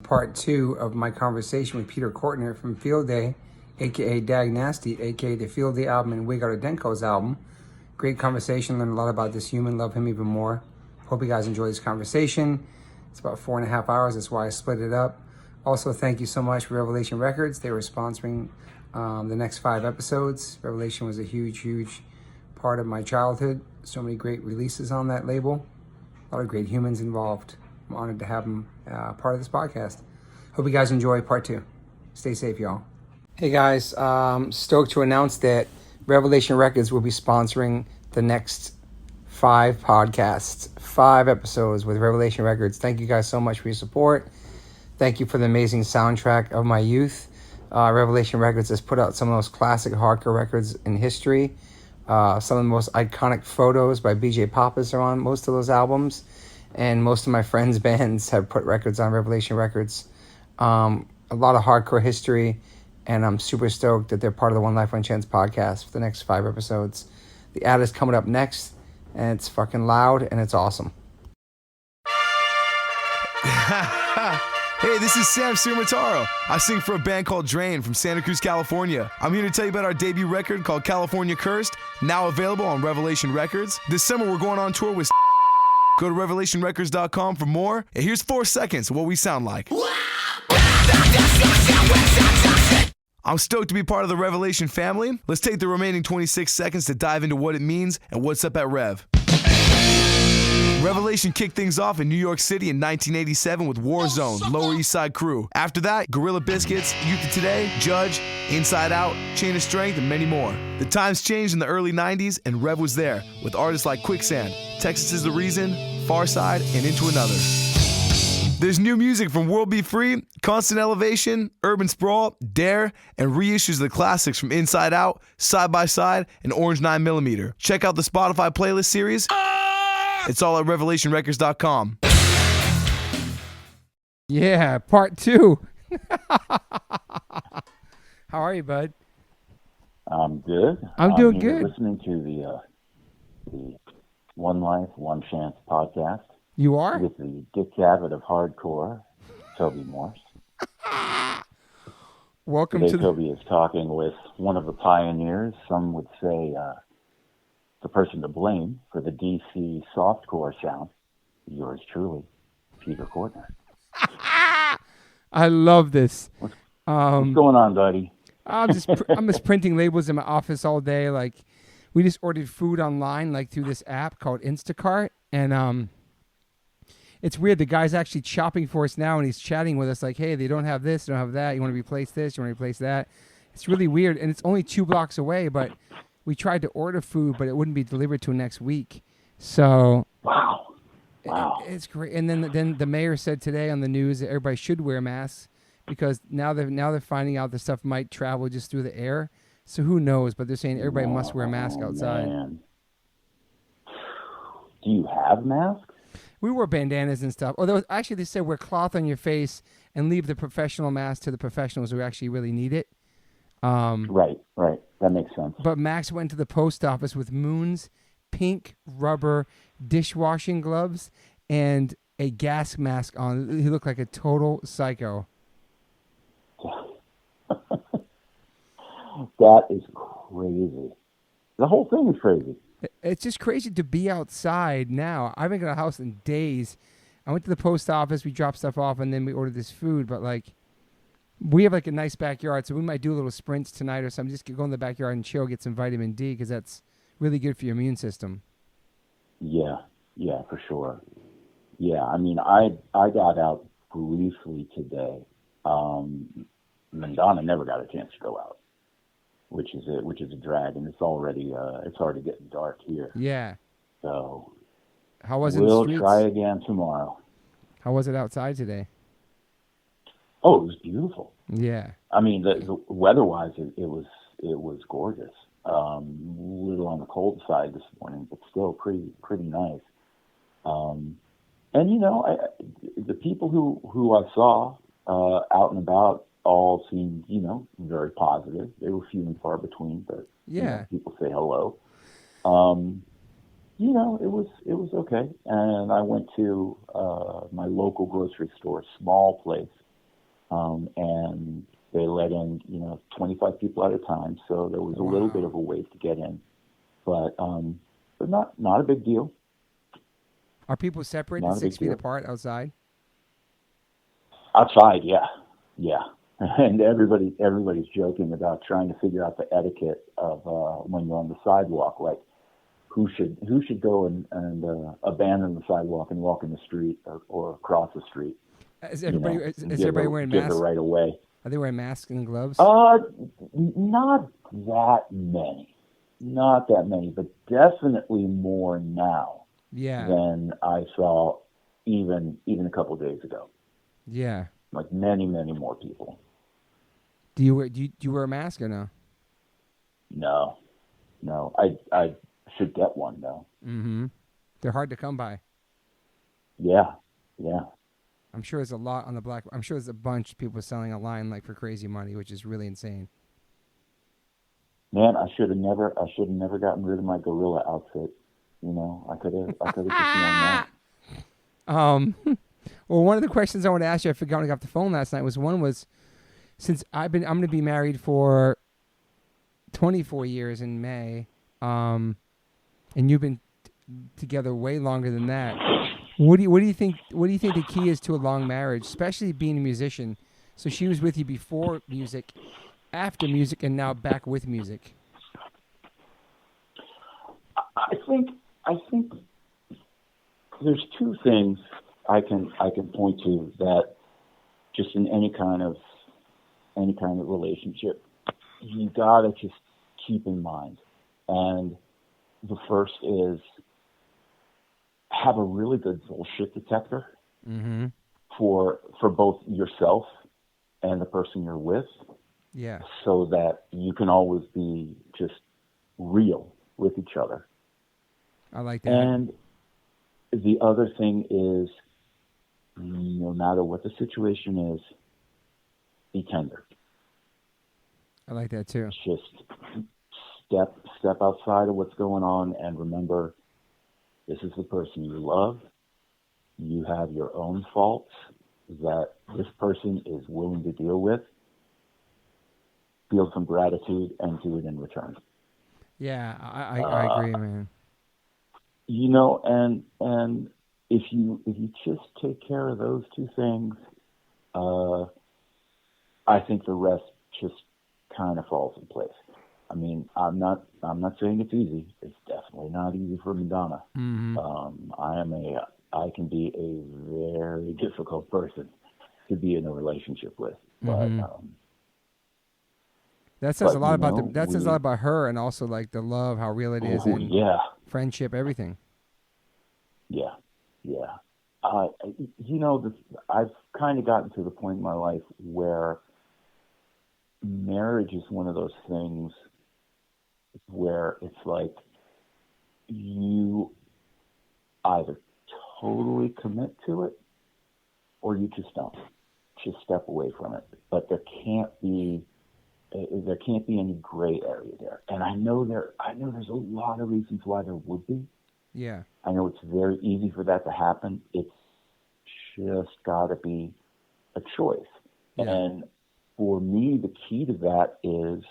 part 2 of my conversation with Peter Cortner from Field Day, aka Dag Nasty, aka the Field Day album and Wig Out of Denko's album. Great conversation, learned a lot about this human, love him even more. Hope you guys enjoy this conversation. It's about 4.5 hours, that's why I split it up. Also, thank you so much for Revelation Records. They were sponsoring the next 5 episodes. Revelation was a huge part of my childhood. So many great releases on that label. A lot of great humans involved. I'm honored to have them part of this podcast. Hope you guys enjoy part 2. Stay safe, y'all. Hey guys, stoked to announce that Revelation Records will be sponsoring the next 5 podcasts, 5 episodes with Revelation Records. Thank you guys so much for your support. Thank you for the amazing soundtrack of my youth. Revelation Records has put out some of the most classic hardcore records in history. Some of the most iconic photos by BJ Pappas are on most of those albums. And most of my friends' bands have put records on Revelation Records. A lot of hardcore history. And I'm super stoked that they're part of the One Life, One Chance podcast for the next 5 episodes. The ad is coming up next. And it's fucking loud and it's awesome. Hey, this is Sam Sumataro. I sing for a band called Drain from Santa Cruz, California. I'm here to tell you about our debut record called California Cursed, now available on Revelation Records. This summer we're going on tour with Go to revelationrecords.com for more. And here's 4 seconds of what we sound like. I'm stoked to be part of the Revelation family. Let's take the remaining 26 seconds to dive into what it means and what's up at Rev. Revelation kicked things off in New York City in 1987 with Warzone, Lower East Side Crew. After that, Gorilla Biscuits, Youth of Today, Judge, Inside Out, Chain of Strength, and many more. The times changed in the early 90s, and Rev was there, with artists like Quicksand, Texas is the Reason, Farside, and Into Another. There's new music from World Be Free, Constant Elevation, Urban Sprawl, Dare, and reissues of the classics from Inside Out, Side by Side, and Orange 9mm. Check out the Spotify playlist series. It's all at revelationrecords.com. Yeah, part 2. How are you, bud? I'm good. I'm doing good. Listening to the One Life, One Chance podcast. You are? With the Dick Cavett of hardcore, Toby Morse. Welcome Today, to the... Toby is talking with one of the pioneers, some would say the person to blame for the DC softcore sound. Yours truly, Peter Cortner. I love this. What's going on, buddy? I'm just printing labels in my office all day. Like, we just ordered food online, like through this app called Instacart, and it's weird. The guy's actually shopping for us now, and he's chatting with us like, "Hey, they don't have this, they don't have that. You want to replace this? You want to replace that?" It's really weird, and it's only 2 blocks away, but we tried to order food, but it wouldn't be delivered till next week. So wow, it's great. And then the mayor said today on the news that everybody should wear masks because now they're finding out the stuff might travel just through the air. So who knows? But they're saying everybody must wear a mask outside. Man. Do you have masks? We wore bandanas and stuff. Although actually they said wear cloth on your face and leave the professional mask to the professionals who actually really need it. Right. That makes sense. But Max went to the post office with Moon's pink rubber dishwashing gloves and a gas mask on. He looked like a total psycho. That is crazy. The whole thing is crazy. It's just crazy to be outside now. I haven't got a house in days. I went to the post office. We dropped stuff off, and then we ordered this food. But, like, we have, like, a nice backyard, so we might do a little sprints tonight or something. Just go in the backyard and chill, get some vitamin D, because that's really good for your immune system. Yeah, for sure. Yeah, I mean, I got out briefly today. Madonna never got a chance to go out, which is a drag, and it's already getting dark here. Yeah. So how was it? We'll try again tomorrow. How was it outside today? Oh, it was beautiful. Yeah. I mean, the weather-wise, it was gorgeous. A little on the cold side this morning, but still pretty nice. And you know, the people who I saw out and about all seemed, you know, very positive. They were few and far between, but yeah, you know, people say hello. You know, it was okay. And I went to my local grocery store, small place, and they let in 25 people at a time, so there was a little bit of a wait to get in, but not a big deal. Are people separated 6 feet apart outside? Outside, yeah. And everybody's joking about trying to figure out the etiquette of when you're on the sidewalk, like who should go and abandon the sidewalk and walk in the street or cross the street. Is everybody wearing masks? Give it right away. Are they wearing masks and gloves? Not that many, but definitely more now. Yeah. Than I saw even a couple of days ago. Yeah. Like many more people. Do you wear a mask or no? No. I should get one though. Mm-hmm. They're hard to come by. Yeah. I'm sure there's a lot on the black. I'm sure there's a bunch of people selling online like for crazy money, which is really insane. Man, I should have never gotten rid of my gorilla outfit. I could have just worn that. Well, one of the questions I wanted to ask you, I forgot when I got off the phone last night, was since I'm going to be married for 24 years in May, and you've been together way longer than that. What do you think the key is to a long marriage, especially being a musician? So she was with you before music, after music, and now back with music. I think there's two things I can point to that just in any kind of relationship you gotta just keep in mind. And the first is have a really good bullshit detector for both yourself and the person you're with. Yeah. So that you can always be just real with each other. I like that. And the other thing is, no matter what the situation is, be tender. I like that too. Just step outside of what's going on and remember, this is the person you love. You have your own faults that this person is willing to deal with. Feel some gratitude and do it in return. Yeah, I agree, man. And if you just take care of those two things, I think the rest just kind of falls in place. I mean, I'm not saying it's easy. It's definitely not easy for Madonna. Mm-hmm. I can be a very difficult person to be in a relationship with. Mm-hmm. But that says a lot about says a lot about her, and also like the love, how real it is, and friendship, everything. Yeah. I've kind of gotten to the point in my life where marriage is one of those things where it's like you either totally commit to it or you just don't. Just step away from it. But there can't be any gray area there. And I know there's a lot of reasons why there would be. Yeah. I know it's very easy for that to happen. It's just got to be a choice. Yeah. And for me, the key to that is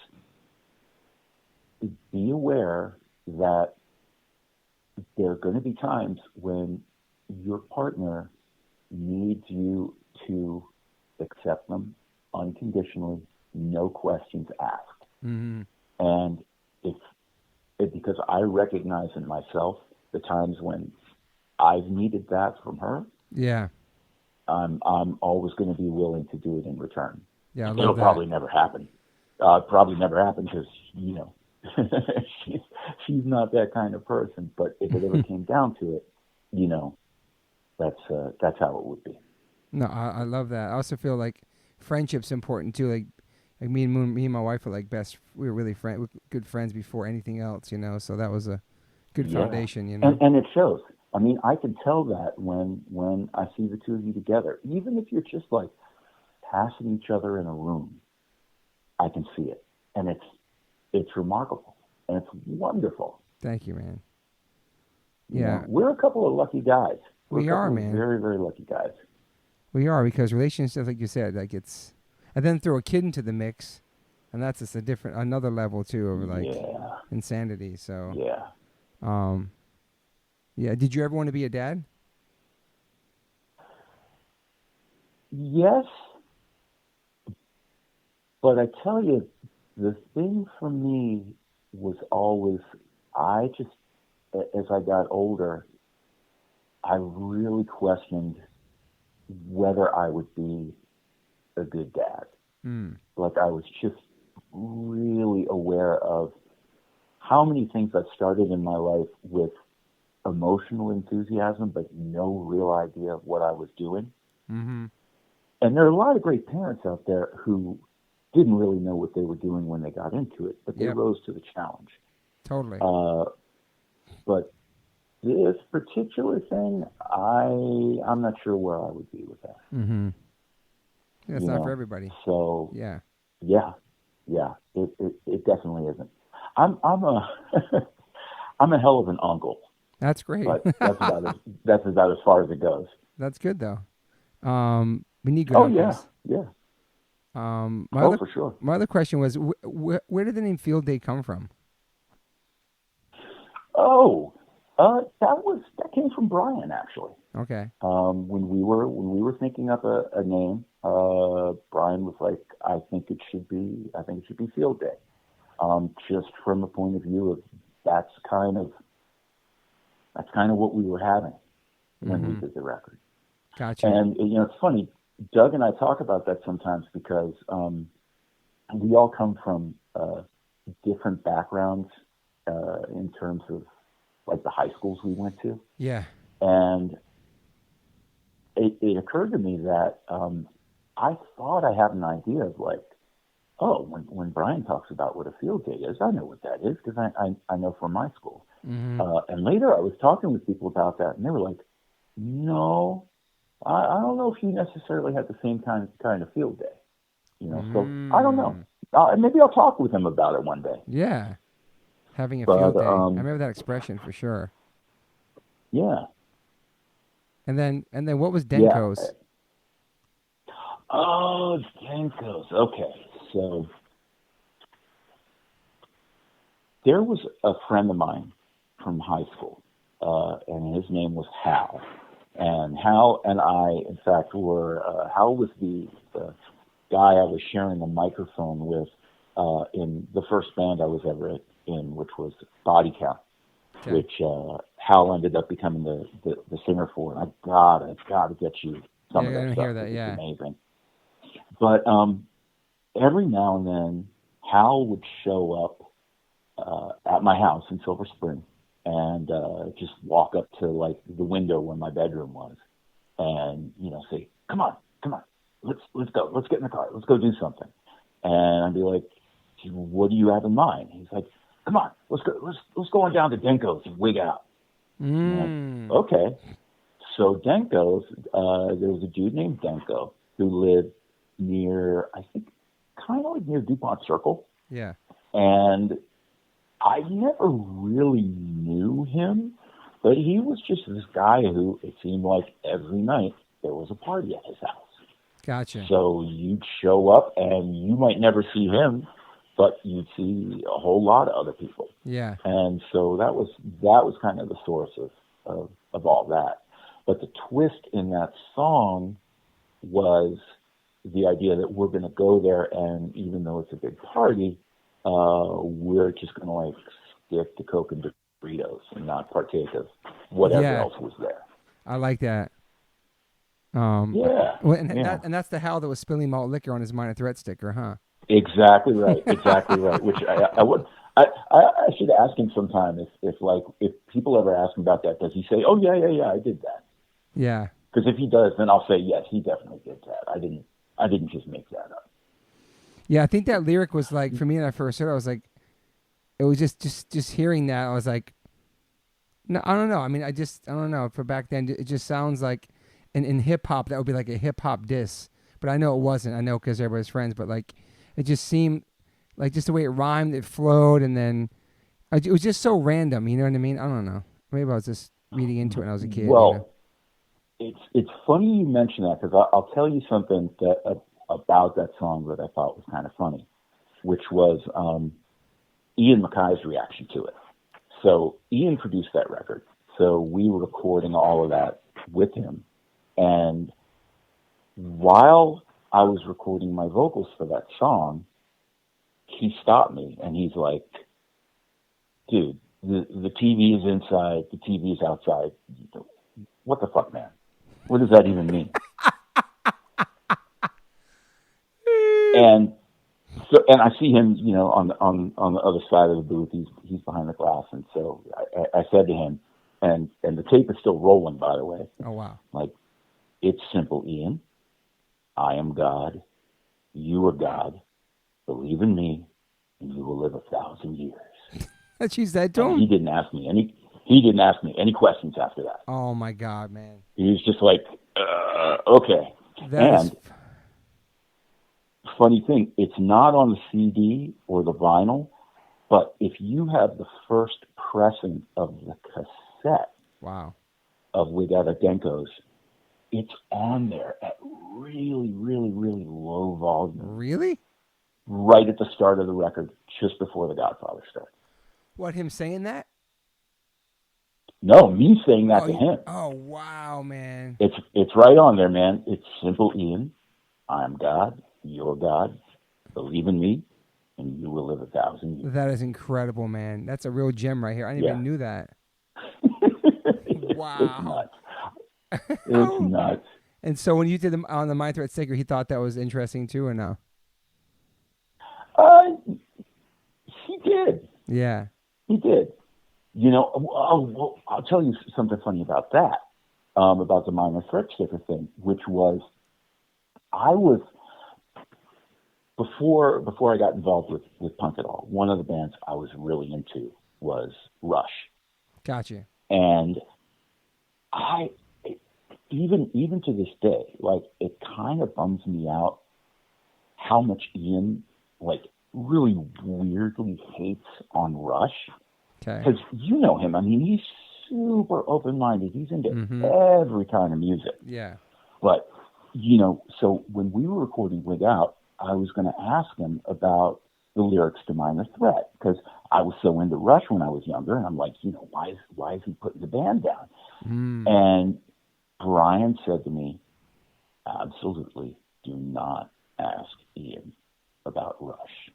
be aware that there are going to be times when your partner needs you to accept them unconditionally, no questions asked. Mm-hmm. And because I recognize in myself the times when I've needed that from her. Yeah. I'm always going to be willing to do it in return. Yeah, it'll probably never happen. Because she's not that kind of person. But if it ever came down to it, that's how it would be. No, I love that. I also feel like friendship's important too. Like me and my wife were we were really good friends before anything else. So that was a good foundation. And it shows. I mean, I can tell that when I see the two of you together, even if you're just like passing each other in a room, I can see it, and it's remarkable and it's wonderful. Thank you, man. Yeah, we're a couple of lucky guys. We are, man. Very, very lucky guys. We are, because relationships, like you said, like it's, and then throw a kid into the mix, and that's just another level too of like insanity. So yeah. Did you ever want to be a dad? Yes, but I tell you, the thing for me was always, I just, as I got older, I really questioned whether I would be a good dad. Like, I was just really aware of how many things I started in my life with emotional enthusiasm, but no real idea of what I was doing. Mm-hmm. And there are a lot of great parents out there who didn't really know what they were doing when they got into it, but they rose to the challenge. Totally. But this particular thing, I'm not sure where I would be with that. Mm-hmm. Yeah, it's not for everybody. So yeah, it definitely isn't. I'm a I'm a hell of an uncle. That's great. But that's about as far as it goes. That's good though. We need good uncles. Yeah. For sure. My other question was, where did the name Field Day come from? That came from Brian, actually. Okay. When we were thinking up a name, Brian was like, I think it should be Field Day. Just from the point of view of that's kind of what we were having when we did the record. Gotcha. And it's funny, Doug and I talk about that sometimes because we all come from different backgrounds in terms of like the high schools we went to. Yeah. And it occurred to me that I thought I had an idea of like, when Brian talks about what a field day is, I know what that is because I know from my school. Mm-hmm. And later I was talking with people about that, and they were like, no, I don't know if you necessarily had the same kind of field day. So I don't know. Maybe I'll talk with him about it one day. Yeah. Having a field day. I remember that expression for sure. Yeah. And then what was Denko's? Yeah. Oh, Denko's. Okay. So there was a friend of mine from high school, and his name was Hal. And Hal and I, in fact, were, Hal was the guy I was sharing a microphone with in the first band I was ever in, which was Body Count, which Hal ended up becoming the singer for. And I've got to get you some of that stuff. Hear that, it's amazing. But every now and then, Hal would show up at my house in Silver Spring and just walk up to like the window where my bedroom was, and say, "Come on, let's go, let's get in the car, let's go do something." And I'd be like, "What do you have in mind?" He's like, "Come on, let's go on down to Denko's and wig out." Like, okay. So Denko's, there was a dude named Denko who lived near, I think, kind of like near DuPont Circle. Yeah. And I never really knew him, but he was just this guy who, it seemed like every night there was a party at his house. Gotcha. So you'd show up and you might never see him, but you'd see a whole lot of other people. Yeah. And so that was kind of the source of all that. But the twist in that song was the idea that we're going to go there, and even though it's a big party, we're just going to like stick to Coke and Doritos and not partake of whatever else was there. I like that. Yeah. And that's the Hal that was spilling malt liquor on his minor threat sticker, huh? Exactly right. Which I should ask him sometime if people ever ask him about that, does he say, "Oh yeah, I did that"? Yeah. Because if he does, then I'll say yes, he definitely did that. I didn't just make that up. Yeah, I think that lyric was like, for me when I first heard it, I was like, it was just hearing that, I was like, no, I don't know. I mean, I don't know. For back then, it just sounds like, in hip hop, that would be like a hip hop diss. But I know it wasn't. I know because everybody's friends. But like, it just seemed like just the way it rhymed, it flowed, and then it was just so random. You know what I mean? I don't know. Maybe I was just reading into it when I was a kid. Well, it's funny you mention that because I'll tell you something about that song that I thought was kind of funny, which was Ian MacKay's reaction to it. So Ian produced that record. So we were recording all of that with him. And while I was recording my vocals for that song, he stopped me and he's like, dude, the TV is inside, the TV is outside. What the fuck, man? What does that even mean? And so, and I see him, on the other side of the booth. He's behind the glass, and so I said to him, and the tape is still rolling, by the way. Oh wow! Like, it's simple, Ian. I am God. You are God. Believe in me, and you will live 1,000 years. Let's use that to And him. he didn't ask me any questions after that. Oh my God, man! He was just like, okay. And funny thing, it's not on the CD or the vinyl, but if you have the first pressing of the cassette wow. of Without a Denko's, it's on there at really, really, really low volume. Really? Right at the start of the record, just before The Godfather starts. What, him saying that? No, me saying that to him. Oh, wow, man. It's right on there, man. It's simple, Ian. I am God. You're God. Believe in me, and you will live 1,000 years. That is incredible, man. That's a real gem right here. I didn't even knew that. Wow. It's nuts. It's nuts. And so when you did on the My Threat sticker, he thought that was interesting too, or no? He did. Yeah. He did. I'll tell you something funny about that, about the minor threat sticker thing, which was, before I got involved with punk at all, one of the bands I was really into was Rush. Gotcha. And even to this day, like, it kind of bums me out how much Ian, like, really weirdly hates on Rush. Okay. Because you know him. I mean, he's super open-minded. He's into every kind of music. Yeah. But, so when we were recording Without, I was going to ask him about the lyrics to Minor Threat, because I was so into Rush when I was younger, and I'm like, why is he putting the band down? And Brian said to me, absolutely do not ask Ian about Rush.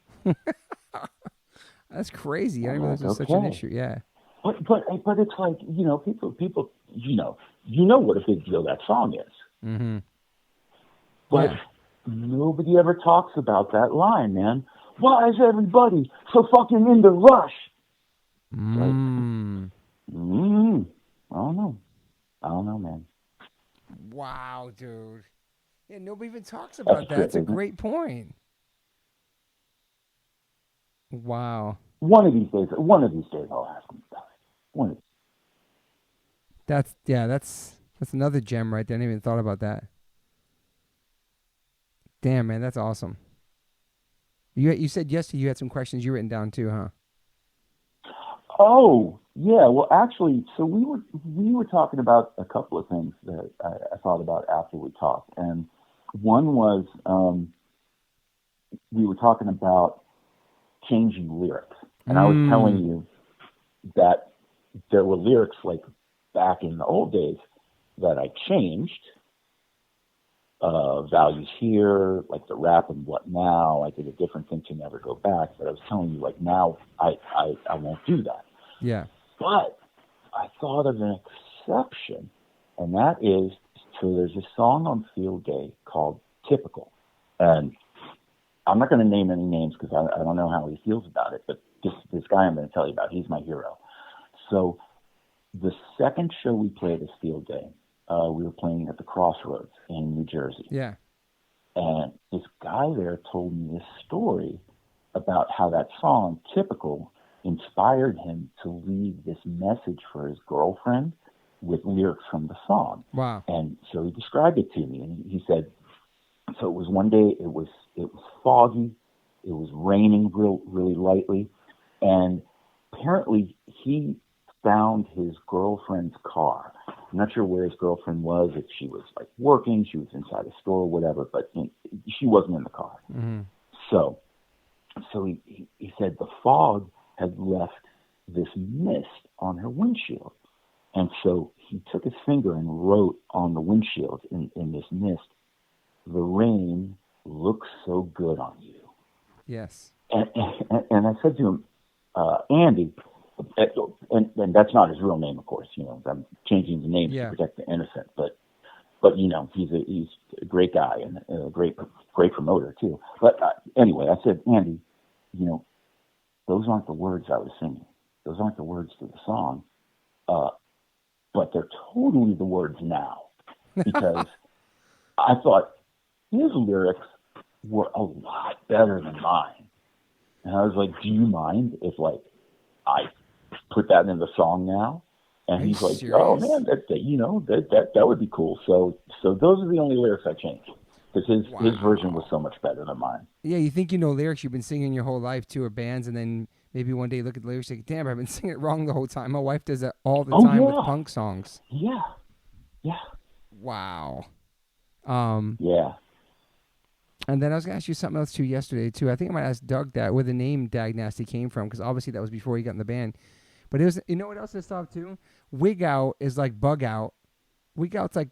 That's crazy. I didn't know this was such an issue. Yeah. But it's like, people, what a big deal that song is. Mm-hmm. But nobody ever talks about that line, man. Why is everybody so fucking into Rush? Like, I don't know, man. Wow, dude. Yeah, nobody even talks about that. That's a great point. Wow. One of these days I'll ask him about it. That's another gem right there. I didn't even thought about that. Damn, man, that's awesome. You said yesterday you had some questions you written down too, huh? Oh, yeah. Well, actually, so we were talking about a couple of things that I thought about after we talked, and one was we were talking about changing lyrics, and I was telling you that there were lyrics like back in the old days that I changed. Values here, like the rap and what now. I did a different thing to Never Go Back, but I was telling you, like, now I won't do that. Yeah. But I thought of an exception, and that is, so there's a song on Field Day called Typical, and I'm not going to name any names because I don't know how he feels about it, but this guy I'm going to tell you about, he's my hero. So the second show we played is Field Day. We were playing at the Crossroads in New Jersey. Yeah. And this guy there told me this story about how that song, Typical, inspired him to leave this message for his girlfriend with lyrics from the song. Wow. And so he described it to me, and he said, so it was one day, it was foggy, it was raining really lightly, and apparently he found his girlfriend's car I'm not sure where his girlfriend was, if she was like working, she was inside a store or whatever, but she wasn't in the car. Mm-hmm. So he said the fog had left this mist on her windshield. And so he took his finger and wrote on the windshield in this mist, "The rain looks so good on you." Yes. And I said to him, Andy, and that's not his real name, of course. You know, I'm changing the name to protect the innocent. But you know, he's a great guy and a great promoter too. But anyway, I said, Andy, you know, those aren't the words I was singing. Those aren't the words to the song. But they're totally the words now, because I thought his lyrics were a lot better than mine. And I was like, do you mind if like I put that in the song now? And he's like, serious? Oh man, that would be cool. So those are the only lyrics I changed, because his version was so much better than mine. Yeah, you think you know lyrics you've been singing your whole life too, or bands, and then maybe one day you look at the lyrics and think, damn, I've been singing it wrong the whole time. My wife does that all the time with punk songs. Yeah. Wow. Yeah. And then I was going to ask you something else too yesterday too. I think I might ask Doug that, where the name Dag Nasty came from, because obviously that was before he got in the band. But it was, you know what else I saw too? Wig out is like bug out. Wig out's like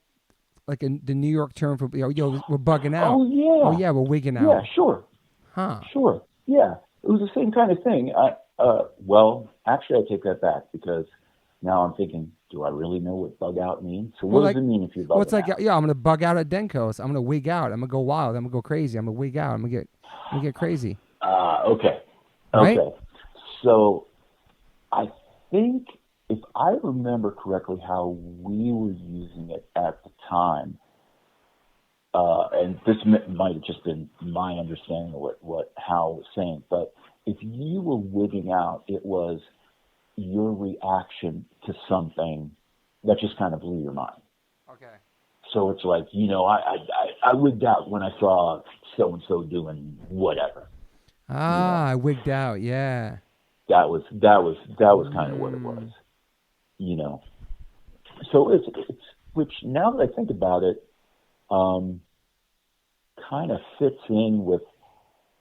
the New York term for, we're bugging out. Oh yeah. Oh yeah, we're wigging out. Yeah, sure. Huh. Sure. Yeah. It was the same kind of thing. Well, actually I take that back, because now I'm thinking, do I really know what bug out means? So what does it mean if you're bugging out? Well, it's like, I'm going to bug out at Denko's. I'm going to wig out. I'm going to go wild. I'm going to go crazy. I'm going to wig out. I'm going to get crazy. Okay. Right? So I think, if I remember correctly how we were using it at the time, and this might have just been my understanding of how I was saying, but if you were wigging out, it was your reaction to something that just kind of blew your mind. Okay. So it's like, I wigged out when I saw so-and-so doing whatever. I wigged out, yeah. That was kind of what it was, So it's which, now that I think about it, kind of fits in with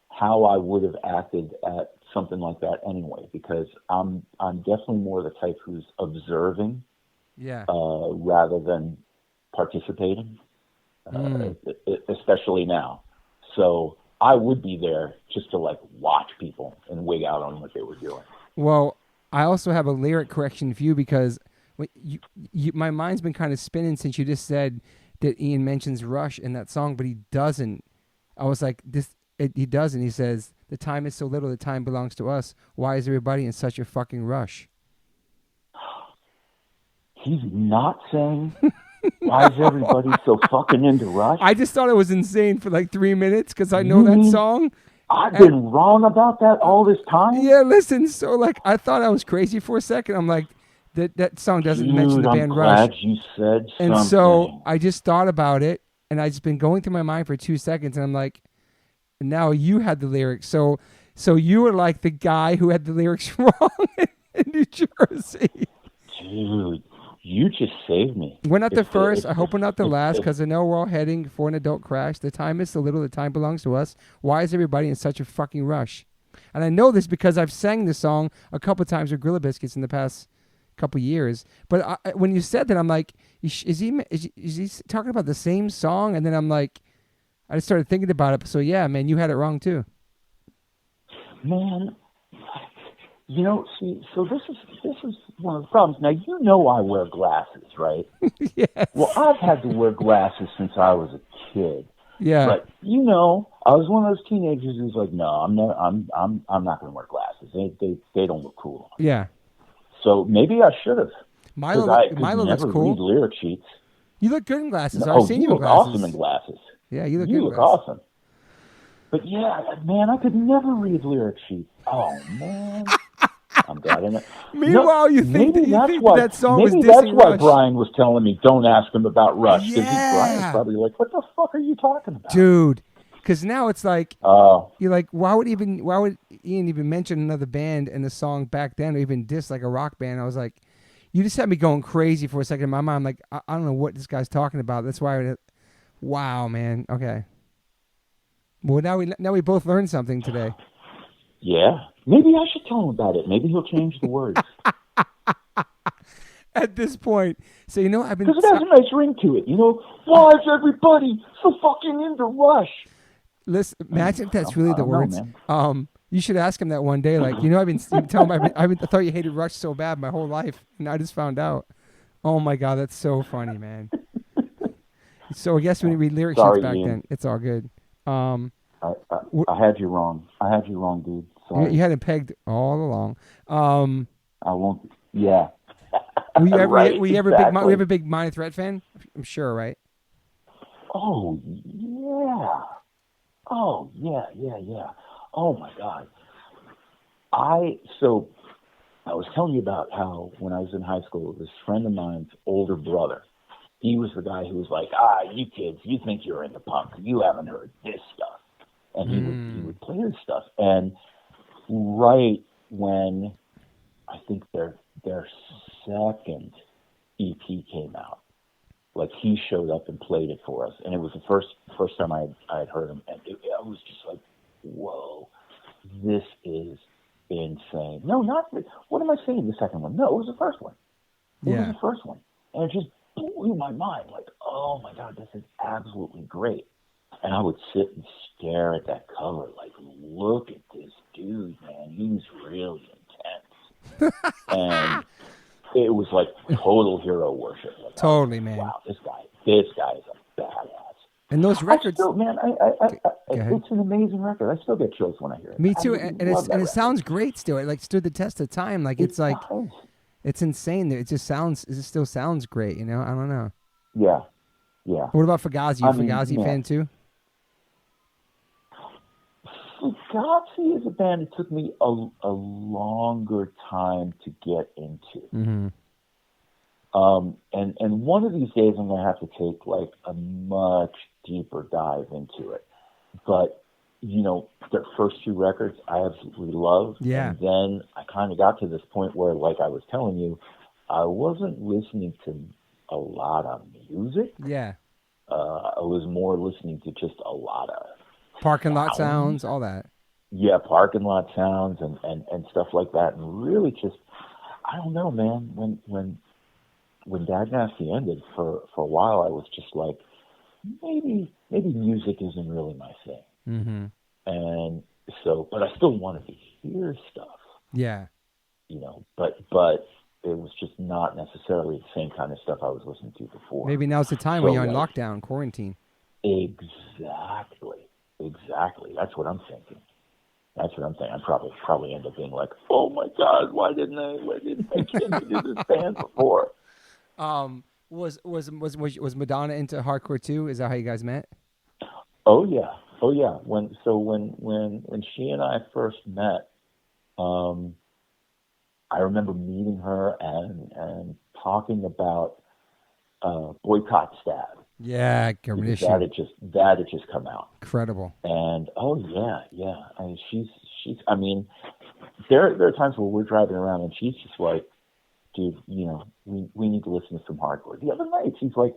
how I would have acted at something like that anyway, because I'm definitely more the type who's observing, rather than participating, especially now. So I would be there just to like watch people and wig out on what they were doing. Well, I also have a lyric correction for you, because my mind's been kind of spinning since you just said that Ian mentions Rush in that song, but he doesn't. I was like, he doesn't. He says, the time is so little, the time belongs to us. Why is everybody in such a fucking rush? He's not saying, why is everybody so fucking into Rush? I just thought it was insane for like 3 minutes, because I know that song. I've been wrong about that all this time? Yeah, listen, so like, I thought I was crazy for a second. I'm like, that song doesn't mention the band Rush. I'm glad you said something. And so I just thought about it, and I just been going through my mind for 2 seconds, and I'm like, now you had the lyrics. So you were like the guy who had the lyrics wrong in New Jersey. Dude, you just saved me. We're not the first. I hope we're not the last, because I know we're all heading for an adult crash. The time is so little, the time belongs to us. Why is everybody in such a fucking rush? And I know this because I've sang this song a couple of times with Gorilla Biscuits in the past couple years. But when you said that, I'm like, is he talking about the same song? And then I'm like, I just started thinking about it. So yeah, man, you had it wrong too. Man, see, so this is one of the problems. Now, I wear glasses, right? Yes. Well, I've had to wear glasses since I was a kid. Yeah. But I was one of those teenagers who's like, no, I'm not going to wear glasses. They don't look cool. Yeah. So maybe I should have. Milo looks cool. Read lyric sheets. You look good in glasses. I've seen you in glasses. Awesome in glasses. Yeah, you look good. You look awesome. But yeah, man, I could never read lyric sheets. Oh man, I'm glad I know. Meanwhile, you think that song was dissing Rush. Maybe that's why Brian was telling me don't ask him about Rush, because Brian's probably like, what the fuck are you talking about, dude? Because now it's like, you're like, why would Ian even mention another band in the song back then, or even diss like a rock band? I was like, You just had me going crazy for a second in my mind. I'm like, I don't know what this guy's talking about. That's why. Wow, man. Okay. Well, now we both learned something today. Yeah. Maybe I should tell him about it. Maybe he'll change the words. At this point, so I've been Because it has a nice ring to it. Why is everybody so fucking into Rush? listen. Imagine if that's really I the don't know, words. man. You should ask him that one day. Like, I've been telling him I thought you hated Rush so bad my whole life, and I just found out. Oh my God, that's so funny, man. So I guess when we read lyric sheets back Ian. then, it's all good. I had you wrong. I had you wrong, dude. Sorry. You had it pegged all along. I won't. Yeah. Were you ever, Right, were you ever exactly. were you ever a big Minor Threat fan? I'm sure, right? Oh yeah. Oh yeah. Oh my God. I was telling you about how when I was in high school, this friend of mine's older brother, he was the guy who was like, you kids, you think you're into punk. You haven't heard this stuff. And he would play this stuff. And right when I think their second EP came out, like he showed up and played it for us. And it was the first time I had heard him. And I was just like, whoa, this is insane. No, not the, what am I saying? The second one? No, it was the first one. It was the first one. And it just blew my mind. Like, oh my God, this is absolutely great. And I would sit and stare at that cover, like, look at this dude, man. He's really intense. And it was like total hero worship. Like, Totally, man. Wow, this guy is a badass. And those records, still, man, it's an amazing record. I still get chills when I hear it. Me too, and it sounds great still. It like stood the test of time. Like it's like it's insane. It still sounds great. I don't know. Yeah. What about Fugazi? You a Fugazi fan too? Fugazi is a band it took me a longer time to get into. Mm-hmm. And one of these days I'm going to have to take like a much deeper dive into it. But, their first two records I absolutely loved. Yeah. And then I kind of got to this point where, like I was telling you, I wasn't listening to a lot of music. Yeah. I was more listening to just a lot of parking lot sounds, all that. Yeah, parking lot sounds and stuff like that. And really just, I don't know, man, when Dag Nasty ended for a while, I was just like, maybe music isn't really my thing. Mm-hmm. And so, but I still wanted to hear stuff. Yeah. But it was just not necessarily the same kind of stuff I was listening to before. Maybe now's the time when you're in lockdown, quarantine. Exactly. That's what I'm thinking. I'd probably end up being like, oh my God, why didn't I get into this band before? Was Madonna into hardcore too? Is that how you guys met? Oh yeah. When she and I first met, I remember meeting her and talking about Boycott Stab. Yeah, that had just come out. Incredible. And yeah. I mean, she's. I mean, there are times where we're driving around and she's just like, dude, we need to listen to some hardcore. The other night she's like,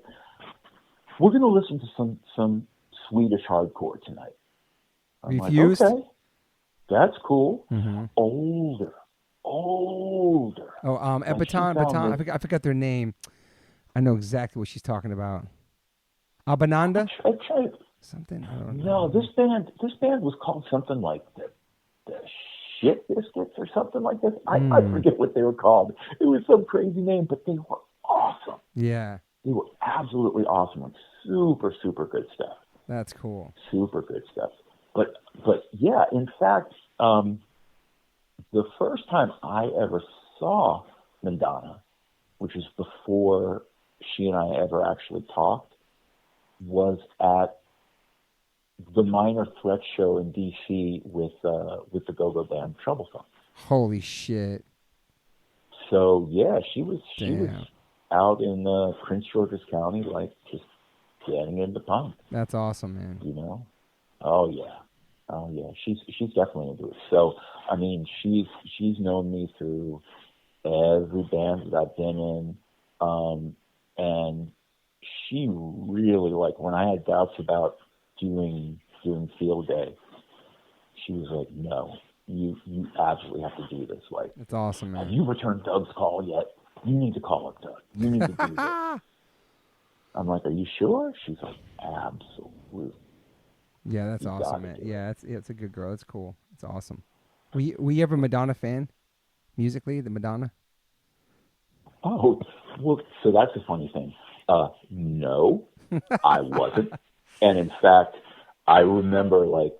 we're going to listen to some Swedish hardcore tonight. I'm Refused? like, okay, that's cool. Mm-hmm. Older. Oh, Baton. I forgot their name. I know exactly what she's talking about. Abananda? Something. I don't know. No, this band was called something like the Shit Biscuits or something like this. I forget what they were called. It was some crazy name, but they were awesome. Yeah. They were absolutely awesome. Like super, super good stuff. That's cool. Super good stuff. But yeah, in fact, the first time I ever saw Madonna, which was before she and I ever actually talked, was at the Minor Threat show in D.C. with the go-go band Troublesome. Holy shit! So yeah, she was out in Prince George's County, like just getting into punk. That's awesome, man. Oh yeah. She's definitely into it. So I mean, she's known me through every band that I've been in. And she really, like, when I had doubts about doing field day, she was like, no, you absolutely have to do this. Like, That's awesome, man. have you returned Doug's call yet? You need to call up Doug. You need to do this. I'm like, are you sure? She's like, absolutely. Yeah, that's awesome, man. Yeah, it's a good girl. That's cool. It's awesome. Were you ever a Madonna fan? Musically, the Madonna? Oh, well, so that's a funny thing. No, I wasn't. And in fact, I remember, like,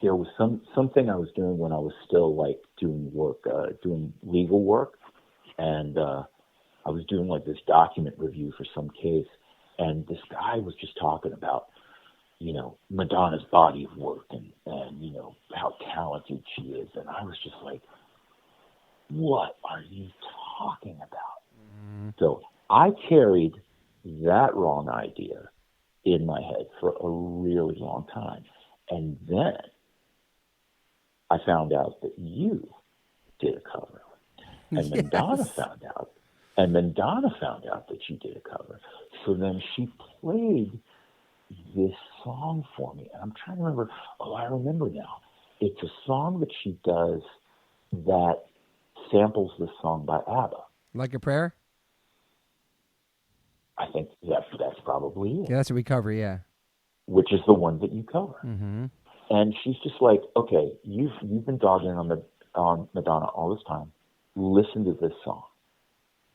there was something I was doing when I was still, like, doing work, doing legal work. And I was doing, like, this document review for some case. And this guy was just talking about, you know, Madonna's body of work and, you know, how talented she is. And I was just like, what are you talking about? Mm-hmm. So I carried that wrong idea in my head for a really long time. And then I found out that you did a cover. And Yes. Madonna found out. And Madonna found out that you did a cover. So then she played this song for me. And I'm trying to remember. Oh, I remember now. It's a song that she does that samples this song by ABBA. Like a Prayer? I think that's probably it. Yeah, that's what we cover, yeah. Which is the one that you cover. Mm-hmm. And she's just like, okay, you've been dogging on Madonna all this time. Listen to this song.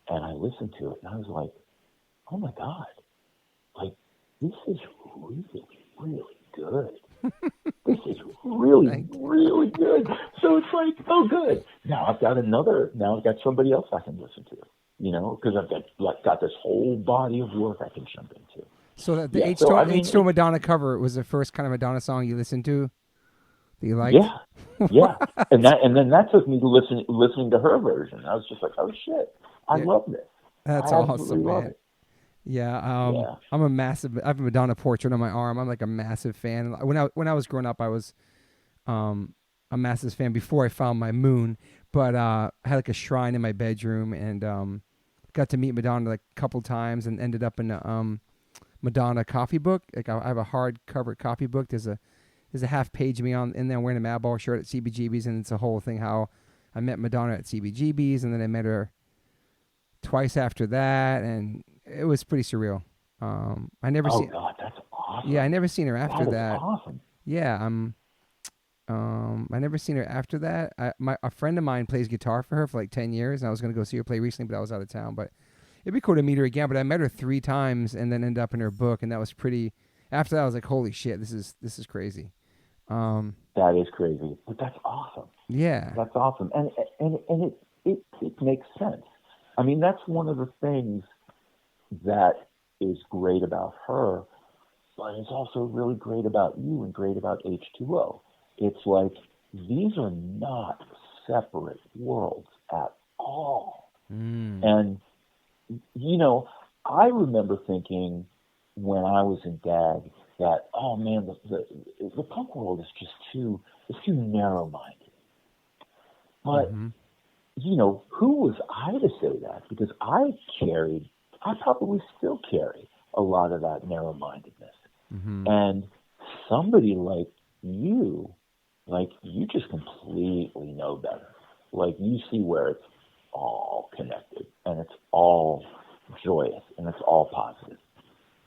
And I listened to it, and I was like, oh my God, like, this is really, really good. This is really, really good. So it's like, oh, good. Now I've got somebody else I can listen to, you know, because I've got this whole body of work I can jump into. So the H2O Madonna cover was the first kind of Madonna song you listened to that you liked? Yeah. and then that took me to listening to her version. I was just like, oh shit, I love this. That's awesome, man. Yeah, I have a Madonna portrait on my arm. I'm like a massive fan. When I was growing up, I was a massive fan before I found my moon. But I had like a shrine in my bedroom and got to meet Madonna like a couple times and ended up in a Madonna coffee book. Like I have a hardcover coffee book. There's a half page of me in there wearing a Madball shirt at CBGB's, and it's a whole thing how I met Madonna at CBGB's, and then I met her twice after that, and it was pretty surreal. I never seen. Oh God, that's awesome. Yeah, I never seen her after that. Awesome. Yeah, I never seen her after that. A friend of mine plays guitar for her for like 10 years, and I was gonna go see her play recently, but I was out of town. But it'd be cool to meet her again. But I met her 3 times, and then ended up in her book, and that was pretty. After that, I was like, holy shit, this is crazy. That is crazy, but that's awesome. Yeah, that's awesome, and it makes sense. I mean, that's one of the things that is great about her, but it's also really great about you and great about H2O. It's like, these are not separate worlds at all. And, you know, I remember thinking when I was in DAG that, oh man, the punk world is just too narrow-minded. But, you know, who was I to say that? Because I probably still carry a lot of that narrow-mindedness. And somebody like you just completely know better. Like, you see where it's all connected and it's all joyous and it's all positive.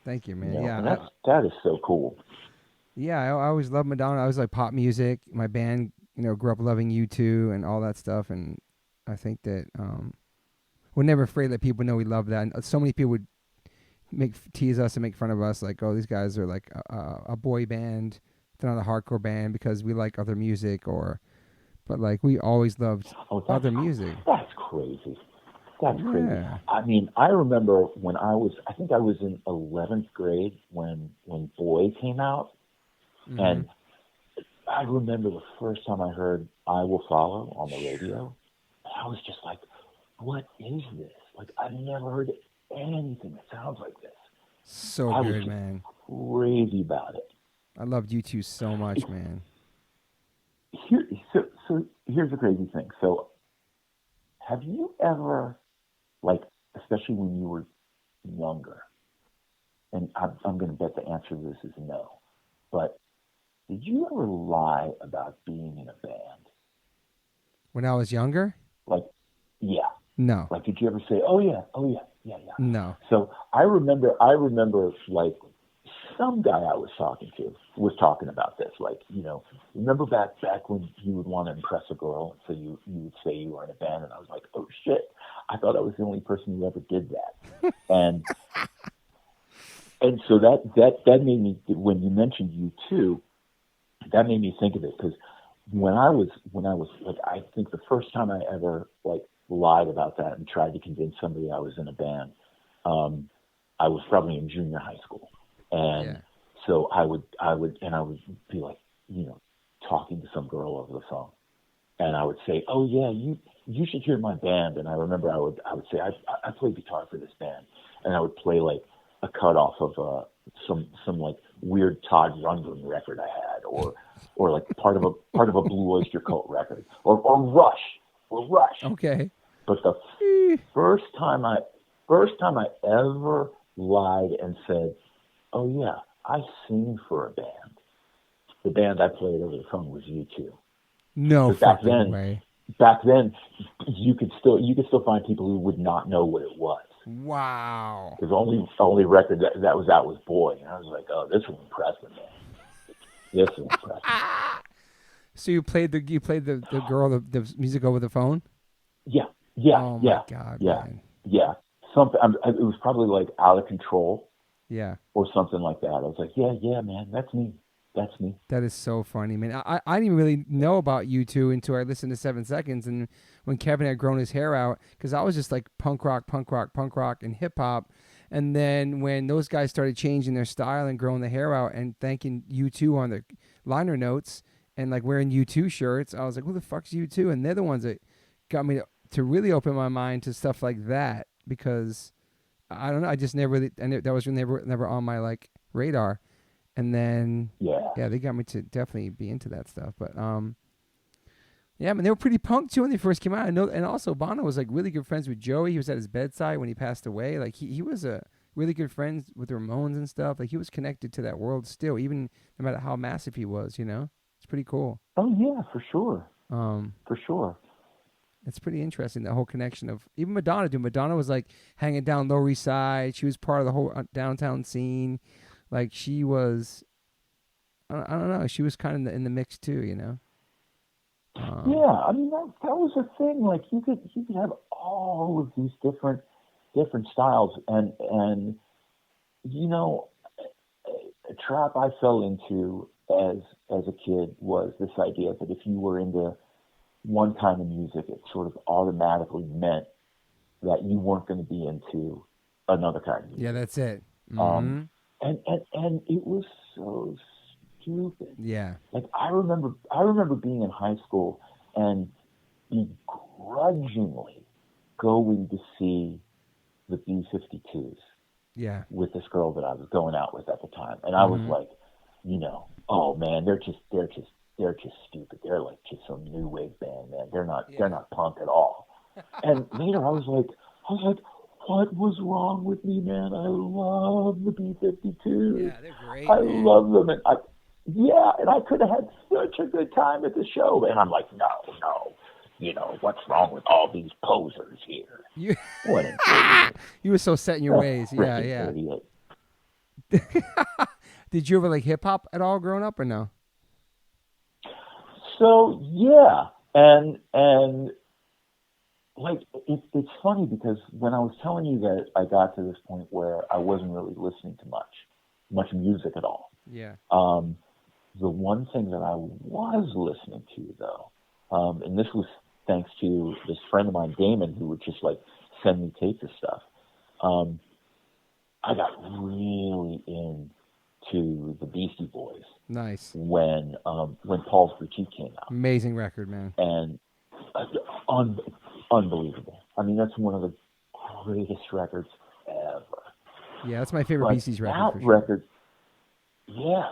Thank you, man. You know? Yeah, and that is so cool. Yeah, I always loved Madonna. I always like pop music. My band, you know, grew up loving U2 and all that stuff, and I think that we're never afraid that people know we love that. And so many people would tease us and make fun of us, like, oh, these guys are like a boy band. They're not a hardcore band because we like other music, but like we always loved other music. That's crazy. That's crazy. I mean, I remember when I think I was in 11th grade when Boy came out, and I remember the first time I heard I Will Follow on the radio, and I was just like, what is this? Like, I've never heard anything that sounds like this. So I good, was man. Crazy about it. I loved U2 so much, man. So here's the crazy thing. So have you ever, like, especially when you were younger, and I'm going to bet the answer to this is no, but did you ever lie about being in a band? When I was younger? Like, yeah. No. Like, did you ever say, oh yeah, yeah. No. So I remember, like, some guy I was talking to was talking about this. Like, remember back when you would want to impress a girl, so you would say you were in a band, and I was like, oh shit, I thought I was the only person who ever did that. And so that made me, when you mentioned U2, that made me think of it, because when I was like, I think the first time I ever like lied about that and tried to convince somebody I was in a band, I was probably in junior high school, and so I would be like, talking to some girl over the phone, and I would say, oh yeah, you should hear my band. And I remember I would say, I play guitar for this band, and I would play like a cut off of some like weird Todd Rundgren record I had, or like part of a Blue Oyster Cult record, or Rush. Okay. But the first time I ever lied and said, oh yeah, I sing for a band. The band I played over the phone was U2. No fucking then, way. Back then, you could still find people who would not know what it was. Wow. The only record that was out was Boy, and I was like, oh, this will impress them, man. This will impress them. So you played the girl the music over the phone? Yeah. Oh my God, man. Yeah. Something. It was probably like Out of Control. Yeah. Or something like that. I was like, yeah, man, that's me. That is so funny, man. I didn't even really know about U2 until I listened to 7 Seconds, and when Kevin had grown his hair out, because I was just like punk rock, and hip hop. And then when those guys started changing their style and growing the hair out and thanking U2 on the liner notes and like wearing U2 shirts, I was like, who the fuck's U2? And they're the ones that got me to really open my mind to stuff like that, because I don't know, I just never really, and that was never on my like radar. And then, they got me to definitely be into that stuff. But, yeah, I mean, they were pretty punk, too, when they first came out. I know, and also, Bono was, like, really good friends with Joey. He was at his bedside when he passed away. Like, he was a really good friend with the Ramones and stuff. Like, he was connected to that world still, even no matter how massive he was, It's pretty cool. Oh, yeah, for sure. For sure. It's pretty interesting, the whole connection of, even Madonna, dude. Madonna was, like, hanging down Lower East Side. She was part of the whole downtown scene. Like, she was, I don't know, she was kind of in the mix too, Yeah, I mean, that was the thing. Like, you could have all of these different styles, and a trap I fell into as a kid was this idea that if you were into one kind of music, it sort of automatically meant that you weren't going to be into another kind of music. Yeah, that's it. Mm-hmm. And it was so stupid. Yeah. Like, I remember being in high school and begrudgingly going to see the B-52s. Yeah. With this girl that I was going out with at the time, and I was like, oh man, they're just stupid. They're like just some new wave band, man. They're not punk at all. And later I was like, what was wrong with me, man? I love the B-52s. Yeah, they're great. I love them, and I could have had such a good time at the show. And I'm like, no, what's wrong with all these posers here? What an idiot. You were so set in your ways. Yeah. Idiot. Did you ever like hip hop at all growing up or no? So yeah, and like it's funny because when I was telling you that I got to this point where I wasn't really listening to much music at all. Yeah. The one thing that I was listening to though, and this was thanks to this friend of mine, Damon, who would just like send me tapes of stuff. I got really into the Beastie Boys. Nice. When Paul's Boutique came out. Amazing record, man. And unbelievable. I mean, that's one of the greatest records ever. Yeah, that's my favorite Beasties record. That record, yeah.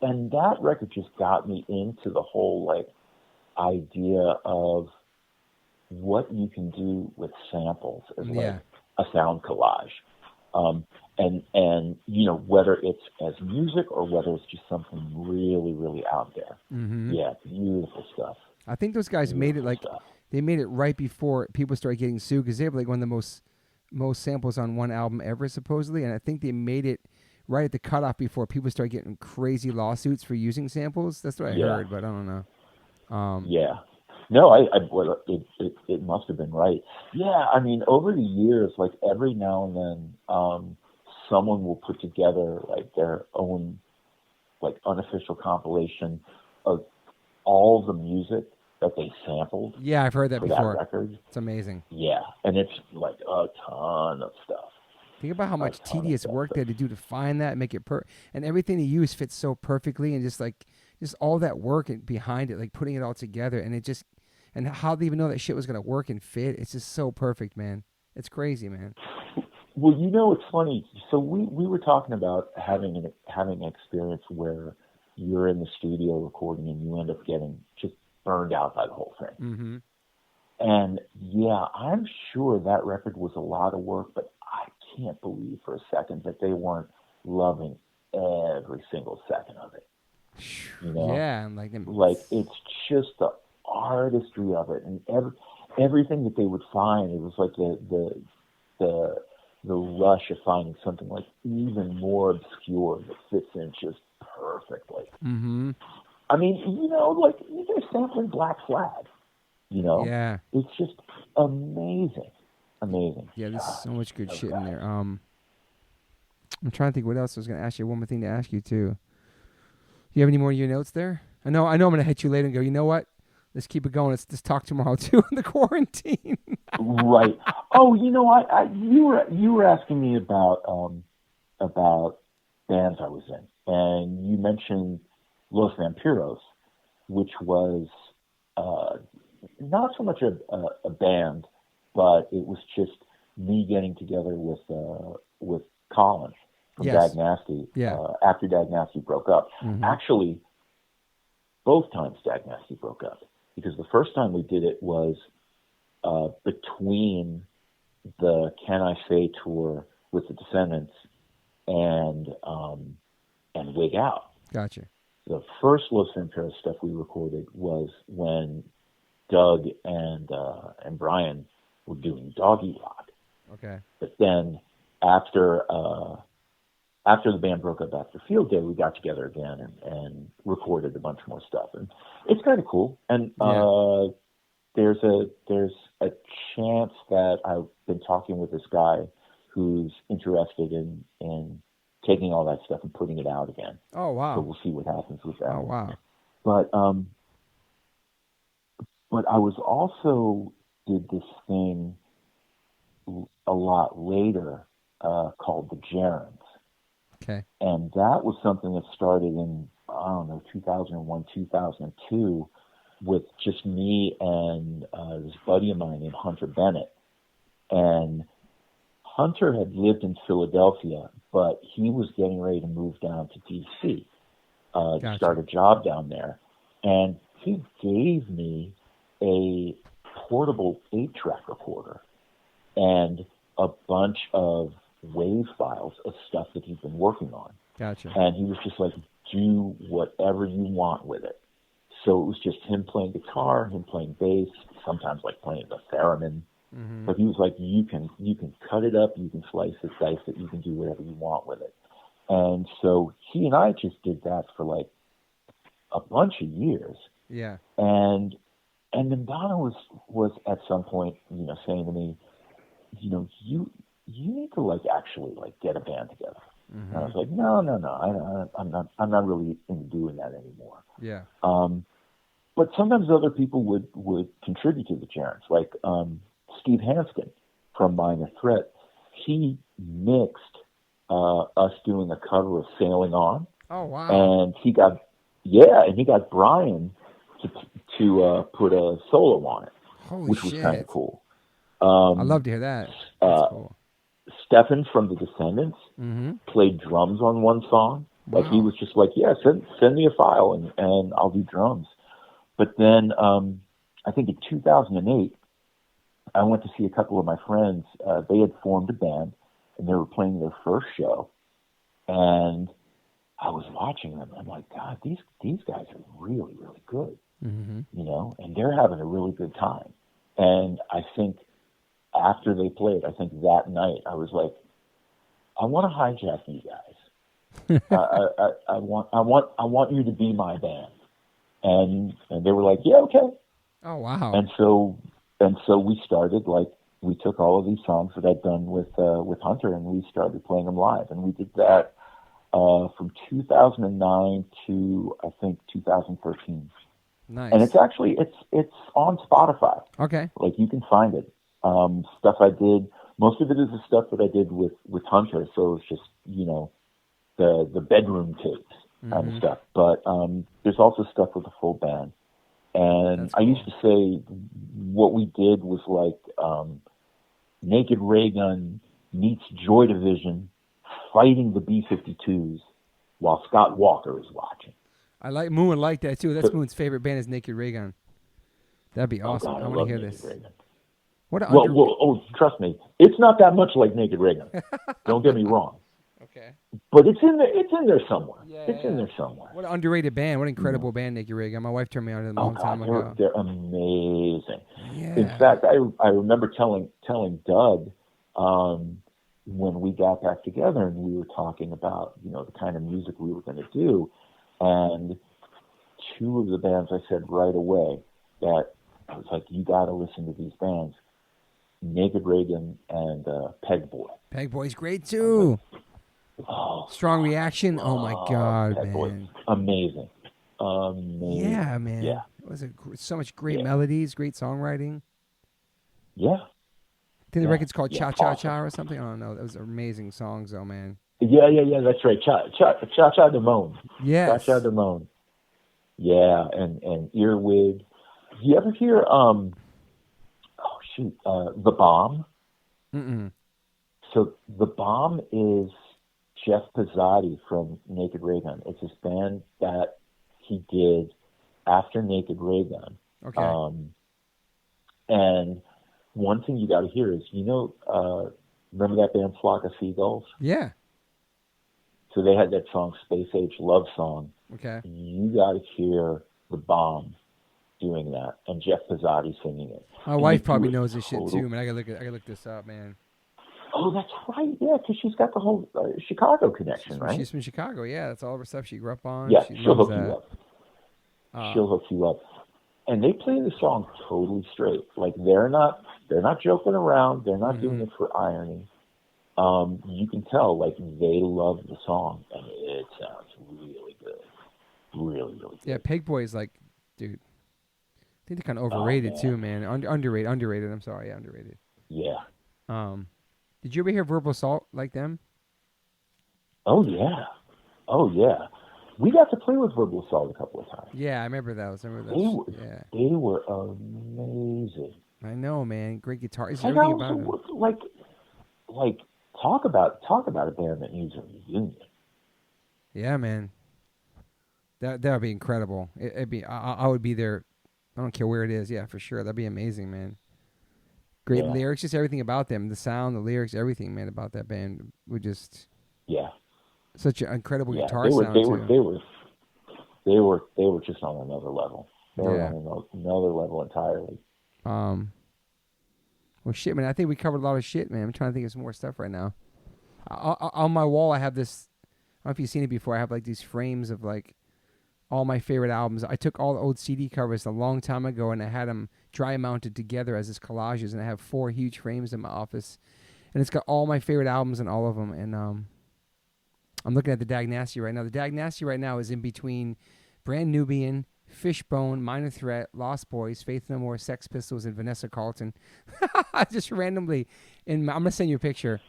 And that record just got me into the whole like idea of what you can do with samples as Yeah. like a sound collage. And you know, whether it's as music or whether it's just something really, really out there. Mm-hmm. Yeah, beautiful stuff. I think those guys made it like Stuff. they made it right before people started getting sued because they have like one of the most samples on one album ever supposedly, and I think they made it right at the cutoff before people started getting crazy lawsuits for using samples. That's what I heard, but I don't know. Yeah. No, well, it must have been right. Yeah, I mean, over the years, like every now and then, someone will put together like their own like unofficial compilation of all the music that they sampled. Yeah, I've heard that for before. That record. It's amazing. Yeah, and it's like a ton of stuff. Think about how much tedious work they had to do to find that, and make it and everything they use fits so perfectly, and just all that work behind it, like putting it all together, and how they even know that shit was gonna work and fit. It's just so perfect, man. It's crazy, man. Well, you know, it's funny. So we were talking about having an experience where you're in the studio recording and you end up getting just burned out by the whole thing. Mm-hmm. And yeah, I'm sure that record was a lot of work, but I can't believe for a second that they weren't loving every single second of it. You know? Yeah, and like it's just the artistry of it, and everything that they would find. It was like the rush of finding something like even more obscure that fits in just perfectly. Mm-hmm. I mean, you know, like they're sampling Black Flag. You know, yeah, it's just amazing. Yeah, there's so much good shit in there. I'm trying to think what else I was going to ask you. One more thing to ask you too. Do you have any more of your notes there? I know I'm going to hit you later and go, you know what? Let's keep it going. Let's just talk tomorrow too in the quarantine. Right. Oh, you know what? You were asking me about bands I was in, and you mentioned Los Vampiros, which was not so much a band, but it was just me getting together with Colin from Yes. Dag Nasty. Yeah. After Dag Nasty broke up, actually, both times Dag Nasty broke up, because the first time we did it was between the Can I Say tour with the Descendants and Wig Out. Gotcha. The first Los Vampiros stuff we recorded was when Doug and Brian were doing Doggy Rock. Okay. But then after the band broke up after Field Day, we got together again and recorded a bunch more stuff, and it's kind of cool. And there's a chance that I've been talking with this guy who's interested in taking all that stuff and putting it out again. Oh wow! So we'll see what happens with that. Oh wow! But I was also did this thing a lot later called the Gerund. Okay. And that was something that started in, I don't know, 2001, 2002, with just me and this buddy of mine named Hunter Bennett. And Hunter had lived in Philadelphia, but he was getting ready to move down to D.C. To start a job down there. And he gave me a portable 8-track recorder and a bunch of wave files of stuff that he'd been working on. Gotcha. And he was just like, do whatever you want with it. So it was just him playing guitar, him playing bass, sometimes like playing the theremin. Mm-hmm. But he was like, you can cut it up, you can slice it, dice it, you can do whatever you want with it. And so he and I just did that for like a bunch of years. Yeah. And Madonna was at some point, you know, saying to me, you know, you need to like actually like get a band together. Mm-hmm. And I was like, no, I'm not really into doing that anymore. Yeah. But sometimes other people would contribute to the Gerunds, like Steve Hanskin from Minor Threat. He mixed us doing a cover of Sailing On. Oh wow! And he got Brian to put a solo on it, which was kind of cool. I'd love to hear that. That's cool. Stefan from the Descendants played drums on one song. Wow. Like he was just like, yeah, send me a file and I'll do drums. But then I think in 2008, I went to see a couple of my friends. They had formed a band, and they were playing their first show. And I was watching them. I'm like, God, these guys are really, really good, you know, and they're having a really good time. And I think after they played, I think that night I was like, I want to hijack you guys. I want you to be my band. And they were like, yeah, okay. Oh, wow. And so we started, like, we took all of these songs that I'd done with Hunter, and we started playing them live. And we did that from 2009 to, I think, 2013. Nice. And it's actually, it's on Spotify. Okay. Like, you can find it. Stuff I did, most of it is the stuff that I did with Hunter. So it's just, you know, the bedroom tapes kind of stuff. But there's also stuff with the full band. And I used to say what we did was like Naked Ray Gun meets Joy Division fighting the B-52s while Scott Walker is watching. I like Moon would like that too. That's Moon's favorite band is Naked Ray Gun. That'd be awesome. God, I want to hear Naked this. Ray Gun. What trust me, it's not that much like Naked Ray Gun. Don't get me wrong. Okay. But it's in there. It's in there somewhere. Yeah, it's in there somewhere. What an underrated band. What an incredible band, Naked Ray Gun. My wife turned me on to them a long time ago. They're amazing. Yeah. In fact, I remember telling Doug when we got back together and we were talking about, you know, the kind of music we were going to do, and two of the bands I said right away that I was like, you got to listen to these bands, Naked Ray Gun and Peg Boy. Peg Boy's great too. Strong Reaction. Oh my God, Peg man! Boy. Amazing. Yeah, man. Yeah. It was so much great melodies, great songwriting. Yeah. I think the record's called Cha Cha awesome. Cha or something. I don't know. That was amazing songs, though, man. Yeah. That's right. Cha de Moan. Yes. Cha de Moan. Yeah, and Earwig. You ever hear The Bomb? Mm-mm. So The Bomb is Jeff Pizzotti from Naked Ray Gun. It's this band that he did after Naked Ray Gun. Okay. And one thing you got to hear is, you know, remember that band Flock of Seagulls? Yeah. So they had that song, Space Age Love Song. Okay. You got to hear The Bomb doing that, and Jeff Pizzotti singing it. My wife probably knows this shit too, man. I gotta look this up, man. Oh, that's right. Yeah, because she's got the whole Chicago connection, right? She's from Chicago. Yeah, that's all the stuff she grew up on. Yeah, she'll hook you up. She'll hook you up. And they play the song totally straight. Like they're not joking around. They're not doing it for irony. You can tell, like, they love the song, and it sounds really good. Really, really good. Yeah, Peg Boy's like, dude, I think they're kind of overrated too, man. Underrated. I'm sorry, yeah, underrated. Yeah. Did you ever hear Verbal Assault like them? Oh yeah. We got to play with Verbal Assault a couple of times. Yeah, I remember those. They were amazing. I know, man. Great guitar. Is And everything about them. Like talk about a band that needs a reunion. Yeah, man. That would be incredible. It'd be. I would be there. I don't care where it is. Yeah, for sure. That'd be amazing, man. Great lyrics, just everything about them, the sound, the lyrics, everything, man, about that band would just. Yeah. Such an incredible guitar sound too. They were just on another level. They were on another level entirely. Well, shit, man. I think we covered a lot of shit, man. I'm trying to think of some more stuff right now. On my wall, I have this. I don't know if you've seen it before. I have like these frames of like all my favorite albums. I took all the old CD covers a long time ago, and I had them dry mounted together as this collages. And I have 4 huge frames in my office, and it's got all my favorite albums and all of them. And I'm looking at the Dag Nasty right now. The Dag Nasty right now is in between Brand Nubian, Fishbone, Minor Threat, Lost Boys, Faith No More, Sex Pistols, and Vanessa Carlton. Just randomly, I'm gonna send you a picture.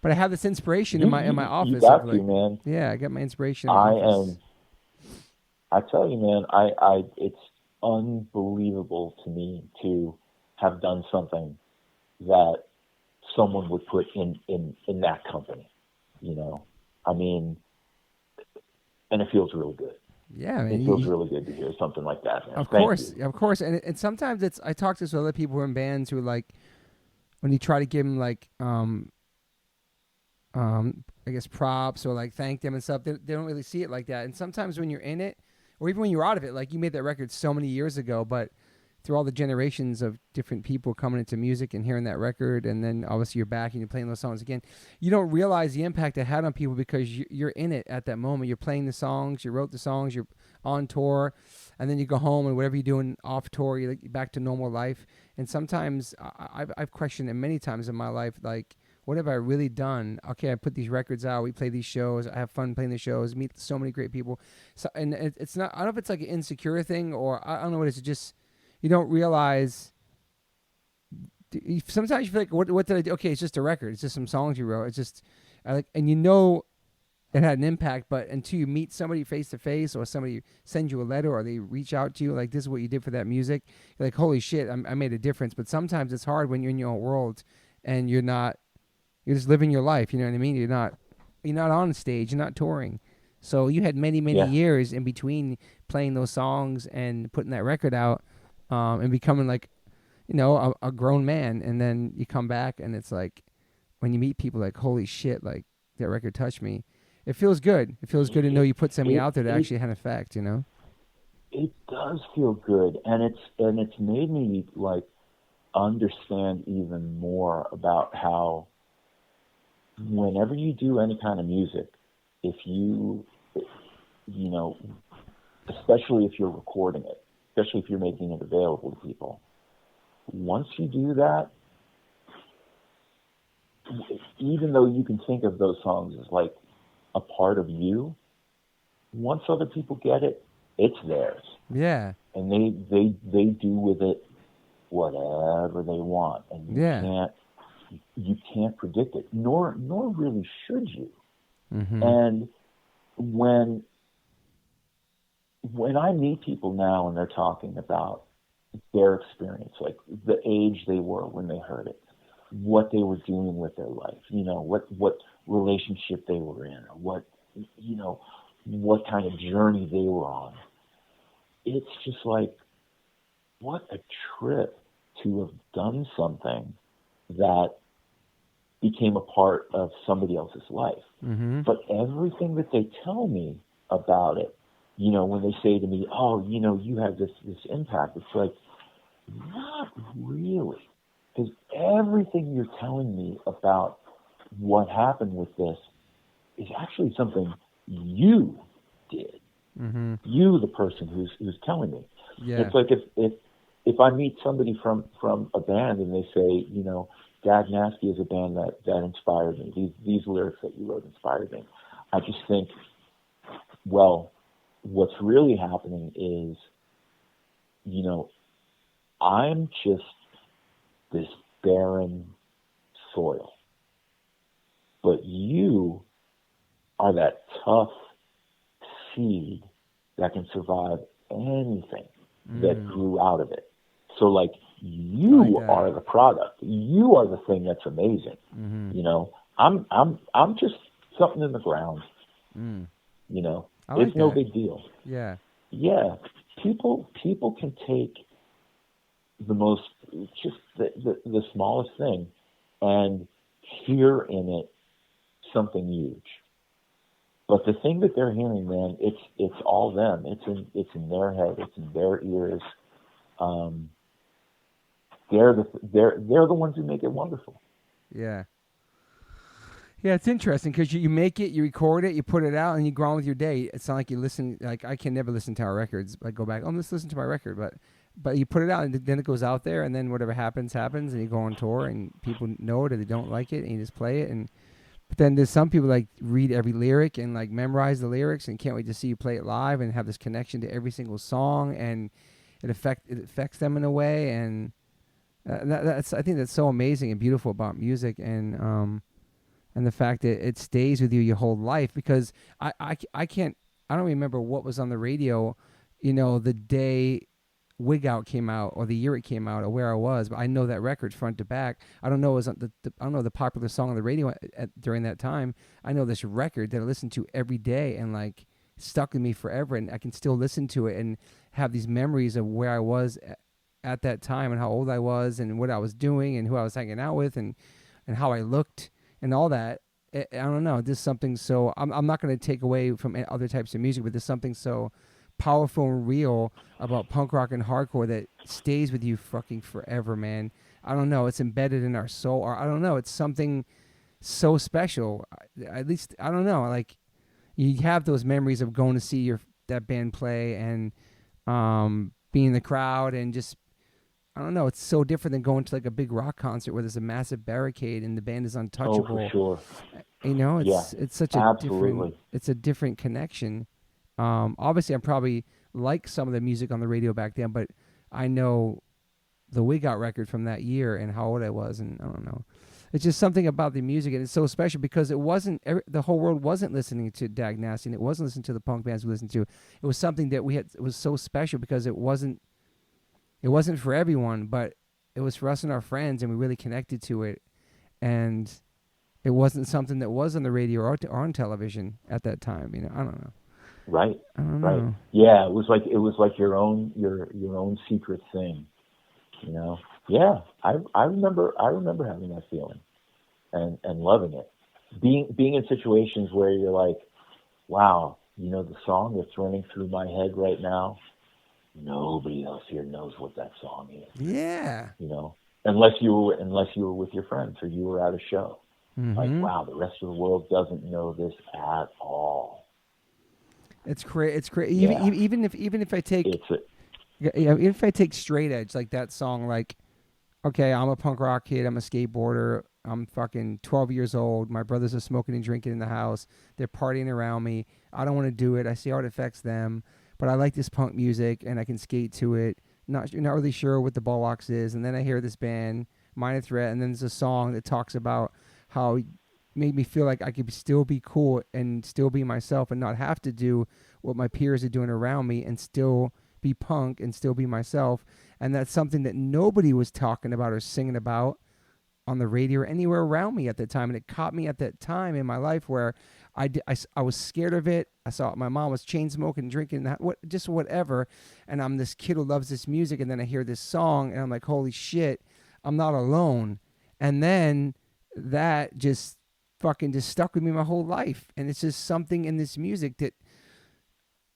But I have this inspiration in my office. You got to, man. Yeah, I got my inspiration in my office. I tell you, man, it's unbelievable to me to have done something that someone would put in that company, you know? I mean, and it feels really good. Yeah, I mean, it feels really good to hear something like that, man. Of course. And sometimes I talk to some other people who are in bands who are like, when you try to give them like I guess props or like thank them and stuff, they don't really see it like that. And sometimes when you're in it, or even when you're out of it, like you made that record so many years ago, but through all the generations of different people coming into music and hearing that record, and then obviously you're back and you're playing those songs again, you don't realize the impact it had on people because you're in it at that moment. You're playing the songs, you wrote the songs, you're on tour, and then you go home and whatever you're doing off tour, you're like back to normal life. And sometimes I've questioned it many times in my life, like, what have I really done? Okay, I put these records out. We play these shows. I have fun playing the shows. Meet so many great people. So, and it's not. I don't know if it's like an insecure thing or I don't know what it is. It's just you don't realize. Sometimes you feel like, what did I do? Okay, it's just a record. It's just some songs you wrote. It's just, and you know, it had an impact. But until you meet somebody face to face, or somebody sends you a letter, or they reach out to you, like this is what you did for that music. You're like, holy shit, I made a difference. But sometimes it's hard when you're in your own world, and you're not. You're just living your life. You know what I mean? You're not on stage. You're not touring. So you had many years in between playing those songs and putting that record out, and becoming like, you know, a grown man. And then you come back and it's like, when you meet people, like, holy shit, like that record touched me. It feels good. It feels good to know you put something out there that actually had an effect. You know? It does feel good, and it's made me like understand even more about how, whenever you do any kind of music, if you know, especially if you're recording it, especially if you're making it available to people, once you do that, even though you can think of those songs as like a part of you, once other people get it, it's theirs. Yeah. And they do with it whatever they want, and you can't predict it, nor really should you. Mm-hmm. And when I meet people now and they're talking about their experience, like the age they were when they heard it, what they were doing with their life, you know, what relationship they were in, or what, you know, what kind of journey they were on, it's just like, what a trip to have done something that became a part of somebody else's life. Mm-hmm. But everything that they tell me about it, you know, when they say to me, oh, you know, you have this impact, it's like, not really. Because everything you're telling me about what happened with this is actually something you did. Mm-hmm. You, the person who's telling me. Yeah. It's like if I meet somebody from a band and they say, you know, Dag Nasty is a band that inspired me. These lyrics that you wrote inspired me. I just think, well, what's really happening is, you know, I'm just this barren soil. But you are that tough seed that can survive anything that grew out of it. So, like, you are the product. You are the thing that's amazing. Mm-hmm. You know, I'm just something in the ground. Mm. You know, like it's no that. big deal. Yeah. Yeah. People can take the most, just the smallest thing and hear in it something huge. But the thing that they're hearing, man, it's all them. It's in their head. It's in their ears. They're the ones who make it wonderful. Yeah. Yeah, it's interesting because you make it, you record it, you put it out, and you go on with your day. It's not like you listen. Like, I can never listen to our records. I go back, let's listen to my record. But you put it out, and then it goes out there, and then whatever happens, and you go on tour, and people know it or they don't like it, and you just play it. But then there's some people like read every lyric and like memorize the lyrics and can't wait to see you play it live and have this connection to every single song, and it affects them in a way. And I think that's so amazing and beautiful about music, and the fact that it stays with you your whole life. Because I don't remember what was on the radio, you know, the day Wig Out came out or the year it came out or where I was, but I know that record front to back. I don't know I don't know the popular song on the radio during that time. I know this record that I listened to every day and like stuck with me forever, and I can still listen to it and have these memories of where I was at that time and how old I was and what I was doing and who I was hanging out with and how I looked and all that. I don't know. There's something so I'm not going to take away from other types of music, but there's something so powerful and real about punk rock and hardcore that stays with you fucking forever, man. I don't know. It's embedded in our soul, or I don't know. It's something so special. At least I don't know. Like you have those memories of going to see that band play and being in the crowd and just I don't know. It's so different than going to like a big rock concert where there's a massive barricade and the band is untouchable. Oh, for sure. You know, it's such a different connection. Obviously, I probably like some of the music on the radio back then, but I know the We Got record from that year and how old I was, and I don't know. It's just something about the music, and it's so special because it wasn't the whole world wasn't listening to Dag Nasty, and it wasn't listening to the punk bands we listened to. It was something that we had. It was so special because it wasn't for everyone, but it was for us and our friends, and we really connected to it, and it wasn't something that was on the radio or on television at that time. You know, I don't know. Right. I don't right. know. Yeah, it was like your own secret thing. You know. Yeah, I remember having that feeling, and loving it. Being in situations where you're like, wow, you know, the song that's running through my head right now, nobody else here knows what that song is. Yeah. You know, unless you were with your friends or you were at a show. Mm-hmm. Like, wow, the rest of the world doesn't know this at all. It's crazy. It's crazy. Yeah. Even if I take even if I take Straight Edge, like that song, like. Okay, I'm a punk rock kid. I'm a skateboarder. I'm fucking 12 years old. My brothers are smoking and drinking in the house. They're partying around me. I don't want to do it. I see how it affects them. But I like this punk music, and I can skate to it. Not really sure what the Bollocks is. And then I hear this band, Minor Threat, and then there's a song that talks about how it made me feel like I could still be cool and still be myself and not have to do what my peers are doing around me and still be punk and still be myself. And that's something that nobody was talking about or singing about on the radio or anywhere around me at the time. And it caught me at that time in my life where I was scared of it. I saw my mom was chain smoking, drinking, just whatever. And I'm this kid who loves this music. And then I hear this song and I'm like, holy shit, I'm not alone. And then that just fucking just stuck with me my whole life. And it's just something in this music that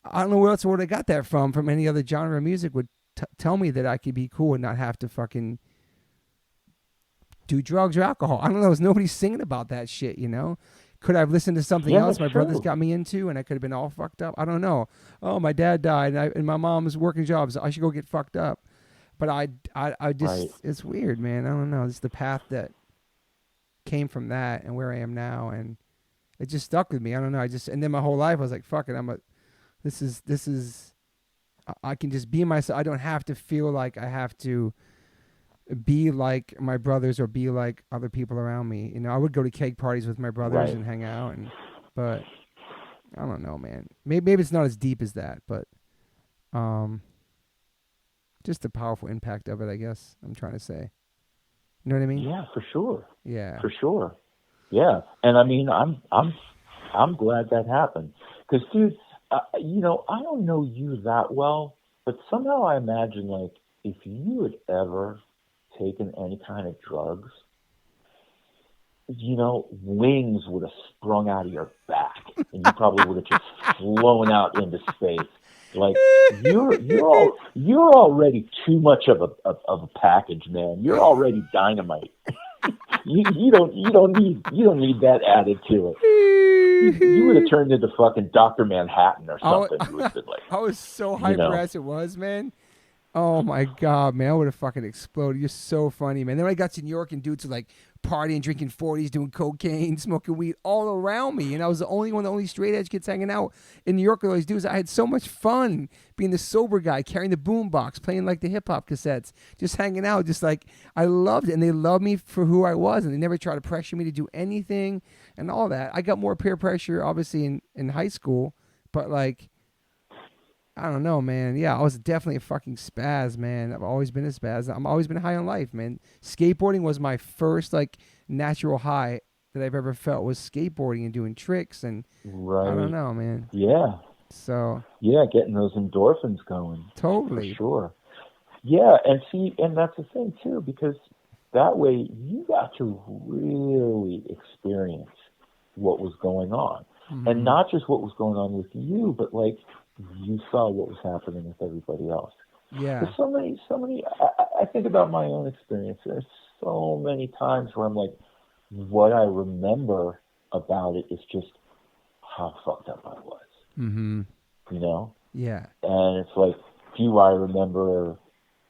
I don't know where else would I got that from any other genre of music would tell me that I could be cool and not have to fucking do drugs or alcohol. I don't know. There's nobody singing about that shit, you know? Could I have listened to something else my brothers got me into and I could have been all fucked up? I don't know. Oh, my dad died and my mom's working jobs. I should go get fucked up. But I just, it's weird, man. I don't know. It's the path that came from that and where I am now. And it just stuck with me. I don't know. And then my whole life I was like, fuck it. This is, I can just be myself. I don't have to feel like I have to be like my brothers or be like other people around me. You know, I would go to keg parties with my brothers and hang out, but I don't know, man. Maybe it's not as deep as that, but just the powerful impact of it, I guess I'm trying to say. You know what I mean? Yeah, for sure. Yeah, for sure. Yeah, and I mean, I'm glad that happened because, dude. You know, I don't know you that well, but somehow I imagine, like, if you had ever taken any kind of drugs, you know, wings would have sprung out of your back, and you probably would have just flown out into space. Like, you're already too much of a package, man. You're already dynamite. You don't need that added to it. You would have turned into fucking Dr. Manhattan or something. I was so hyper as it was, man. Oh my God, man. I would have fucking exploded. You're so funny, man. Then when I got to New York and dudes were like partying, drinking 40s, doing cocaine, smoking weed all around me. And I was the only straight edge kids hanging out in New York with all these dudes. I had so much fun being the sober guy, carrying the boombox, playing like the hip hop cassettes, just hanging out, just like I loved it. And they loved me for who I was. And they never tried to pressure me to do anything and all that. I got more peer pressure, obviously, in high school, but like, I don't know, man. Yeah, I was definitely a fucking spaz, man. I've always been a spaz. I've always been high on life, man. Skateboarding was my first, like, natural high that I've ever felt was skateboarding and doing tricks. And I don't know, man. Yeah. So. Yeah, getting those endorphins going. Totally. For sure. Yeah, and see, and that's the thing too, because that way you got to really experience what was going on, and not just what was going on with you, but like you saw what was happening with everybody else. Yeah. There's so many. I think about my own experience. There's so many times where I'm like, what I remember about it is just how fucked up I was. Mm-hmm. You know? Yeah. And it's like, do I remember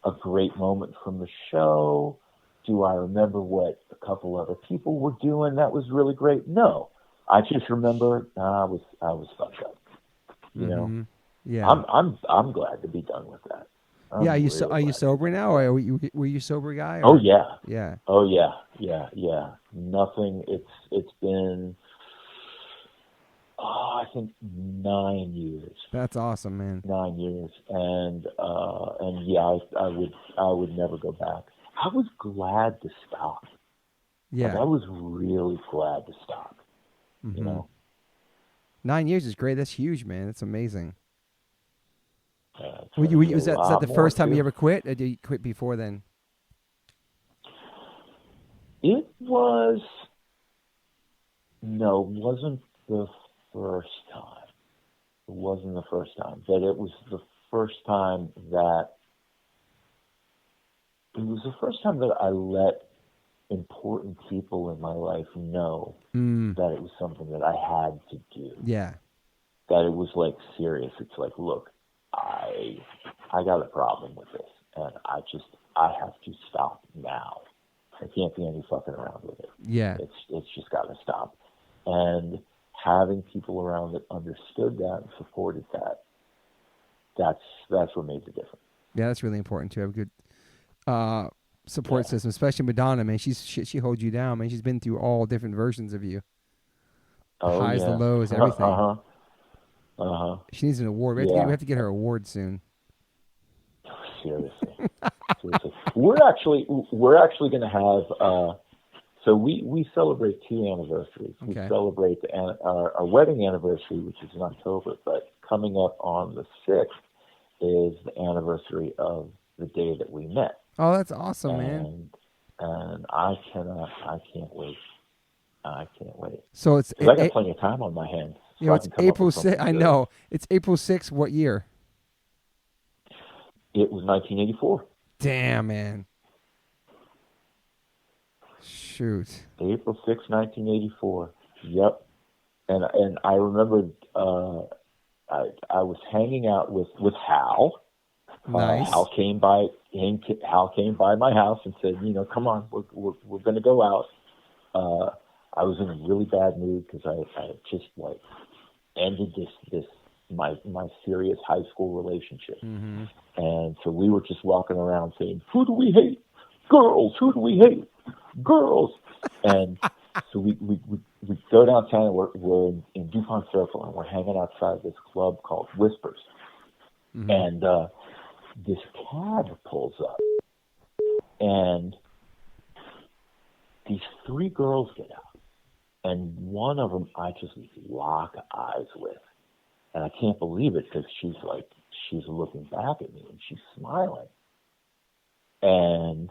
a great moment from the show? Do I remember what a couple other people were doing that was really great? No. I just remember I was fucked up. You know? Yeah. I'm glad to be done with that. Yeah. Are you glad. sober now, or were you a sober guy? Or? Oh yeah. Yeah. Oh yeah. Nothing. It's been I think 9 years. That's awesome, man. 9 years, and yeah, I would never go back. I was glad to stop. Yeah. Like, I was really glad to stop. You know. 9 years is great. That's huge, man. That's amazing. Was that the first time you ever quit, or did you quit before then? It was. No, it wasn't the first time. It wasn't the first time, but it was the first time that. It was the first time that I let important people in my life know that it was something that I had to do. Yeah. That it was like serious. It's like, look, I got a problem with this, and I have to stop now. I can't be any fucking around with it. Yeah. It's just got to stop. And having people around that understood that and supported that, that's what made the difference. Yeah, that's really important to have a good support system, especially Madonna, man. She holds you down, man. She's been through all different versions of you. The highs, the lows, everything. She needs an award. We have to get her an award soon. Seriously. We're actually going to have. So we celebrate 2 anniversaries. Okay. We celebrate our wedding anniversary, which is in October, but coming up on the 6th is the anniversary of the day that we met. Oh, that's awesome, man. And I can't wait. I can't wait. So it's I got plenty of time on my hands. You know, it's April 6th. I know. It's April 6th. What year? It was 1984. Damn, man. Shoot. April 6th, 1984. Yep. And I remember I was hanging out with Hal. Nice. Hal came by my house and said, come on, we're going to go out. I was in a really bad mood because I just like ended my serious high school relationship. Mm-hmm. And so we were just walking around saying, who do we hate? Girls. Who do we hate? Girls. And so we go downtown and we're in DuPont Circle and we're hanging outside this club called Whispers. Mm-hmm. And this cab pulls up and these 3 girls get out. And one of them I just lock eyes with. And I can't believe it because she's looking back at me and she's smiling. And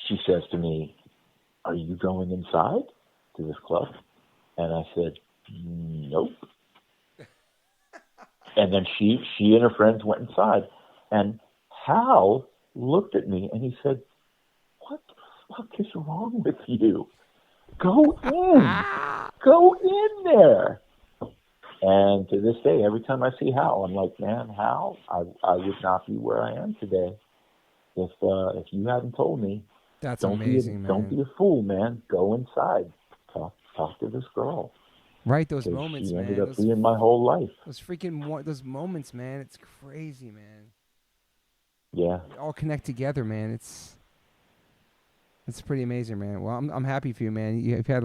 she says to me, are you going inside to this club? And I said, nope. And then she and her friends went inside. And Hal looked at me and he said, what the fuck is wrong with you? Go in. Go in there. And to this day, every time I see Hal, I'm like, man, Hal, I would not be where I am today if you hadn't told me. That's amazing, man. Don't be a fool, man. Go inside. Talk to this girl. Right, those moments, man. She ended up being my whole life. Those moments, man. It's crazy, man. Yeah. They all connect together, man. It's pretty amazing, man. Well, I'm happy for you, man. You've had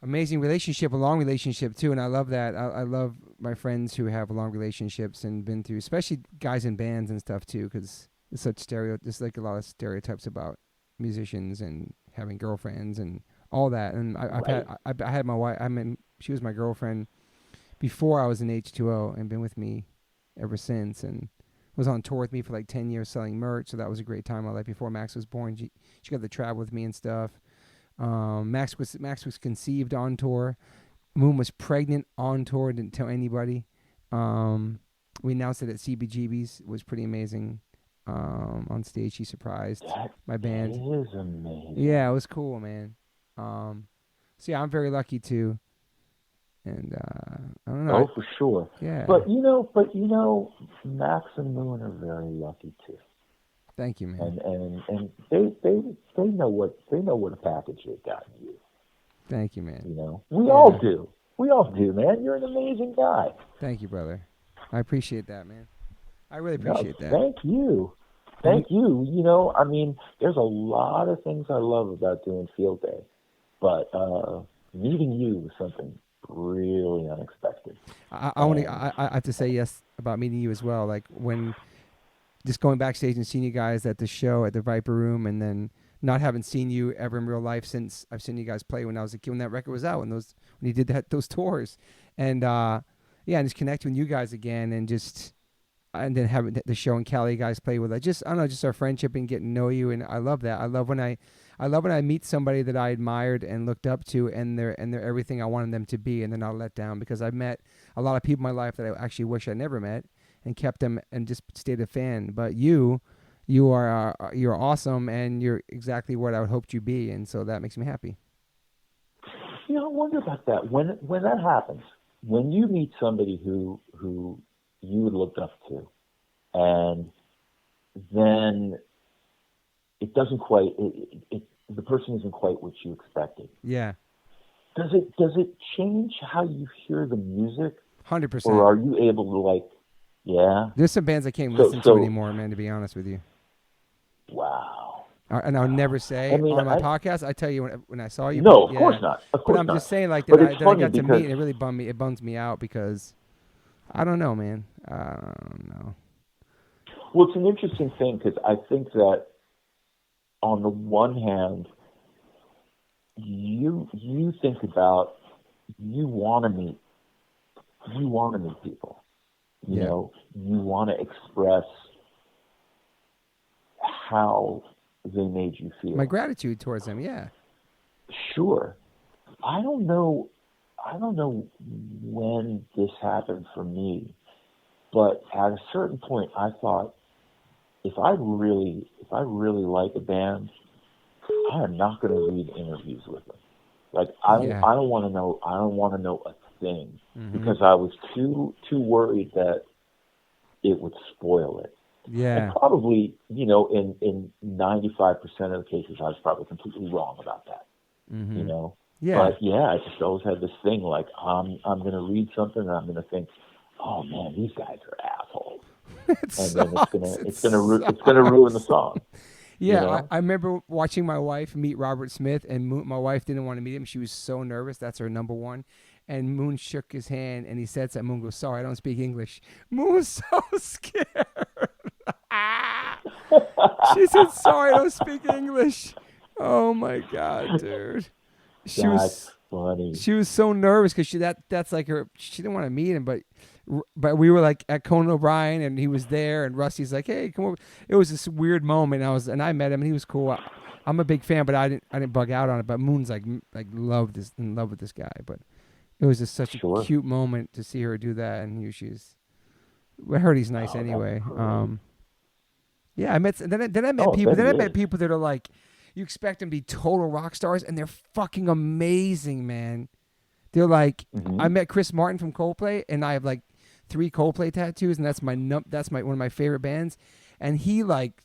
amazing relationship, a long relationship too, and I love that. I love my friends who have long relationships and been through, especially guys in bands and stuff too, because there's like a lot of stereotypes about musicians and having girlfriends and all that. And I had my wife. She was my girlfriend before I was in H2O and been with me ever since, and was on tour with me for like 10 years selling merch. So that was a great time in my life before Max was born. She got to travel with me and stuff. Max was conceived on tour. Moon was pregnant on tour. Didn't tell anybody. We announced it at CBGB's. It was pretty amazing. On stage, she surprised my band. That is amazing. Yeah, it was cool, man. So yeah, I'm very lucky too. And I don't know. Oh, for sure. Yeah. But you know, Max and Moon are very lucky too. Thank you, man. And they know what a package they've gotten you. Thank you, man. You know, we all do. We all do, man. You're an amazing guy. Thank you, brother. I appreciate that, man. I really appreciate that. Thank you. Thank you. You know, I mean, there's a lot of things I love about doing Field Day, but meeting you was something really unexpected. I have to say yes about meeting you as well. Like when just going backstage and seeing you guys at the show at the Viper Room, and then not having seen you ever in real life since I've seen you guys play when I was a kid, when that record was out, when you did those tours, and and just connecting with you guys again, and then having the show in Cali, you guys play with. I don't know, just our friendship and getting to know you, and I love that. I love when I meet somebody that I admired and looked up to, and they're everything I wanted them to be, and they're not let down, because I've met a lot of people in my life that I actually wish I never met, and kept them and just stayed a fan. But you're awesome, and you're exactly what I would hoped you'd be, and so that makes me happy. You know, I wonder about that. When that happens, when you meet somebody who you would look up to, and then it doesn't quite, the person isn't quite what you expected. Yeah. Does it change how you hear the music? 100%. Or are you able to, like, yeah? There's some bands I can't listen to anymore, man, to be honest with you. Wow. And I'll never say on my podcast. I tell you when I saw you. No, of course not. Of course but I'm not. just saying, like, but that I got to because meet, and it really bums me out, because I don't know, man. I don't know. Well, it's an interesting thing, because I think that on the one hand, you think about, you want to meet people. You know, you want to express how they made you feel. My gratitude towards them, yeah. Sure. I don't know when this happened for me, but at a certain point I thought, if I really like a band, I am not going to read interviews with them. Like, I don't want to know a thing, because I was too worried that it would spoil it. Yeah. And probably, you know, in 95% of the cases, I was probably completely wrong about that. You know. Yeah. But yeah, I just always had this thing, like, I'm going to read something and I'm going to think, oh man, these guys are assholes. It's going to ruin the song. Yeah, you know? I remember watching my wife meet Robert Smith, and my wife didn't want to meet him. She was so nervous. That's her number one. And Moon shook his hand, and he said something. Moon goes, "Sorry, I don't speak English." Moon was so scared. She said, "Sorry, I don't speak English." Oh my God, dude. That's funny. She was so nervous because that's like her. She didn't want to meet him, but we were like at Conan O'Brien, and he was there, and Rusty's like, "Hey, come over." It was this weird moment. And I met him, and he was cool. I'm a big fan, but I didn't bug out on it. But Moon's like in love with this guy. But it was just such a cute moment to see her do that, and I heard he's nice anyway. Yeah, I met people. Then I met people that are like, you expect them to be total rock stars, and they're fucking amazing, man. They're like, I met Chris Martin from Coldplay, and I have like 3 Coldplay tattoos, and that's one of my favorite bands. And he like,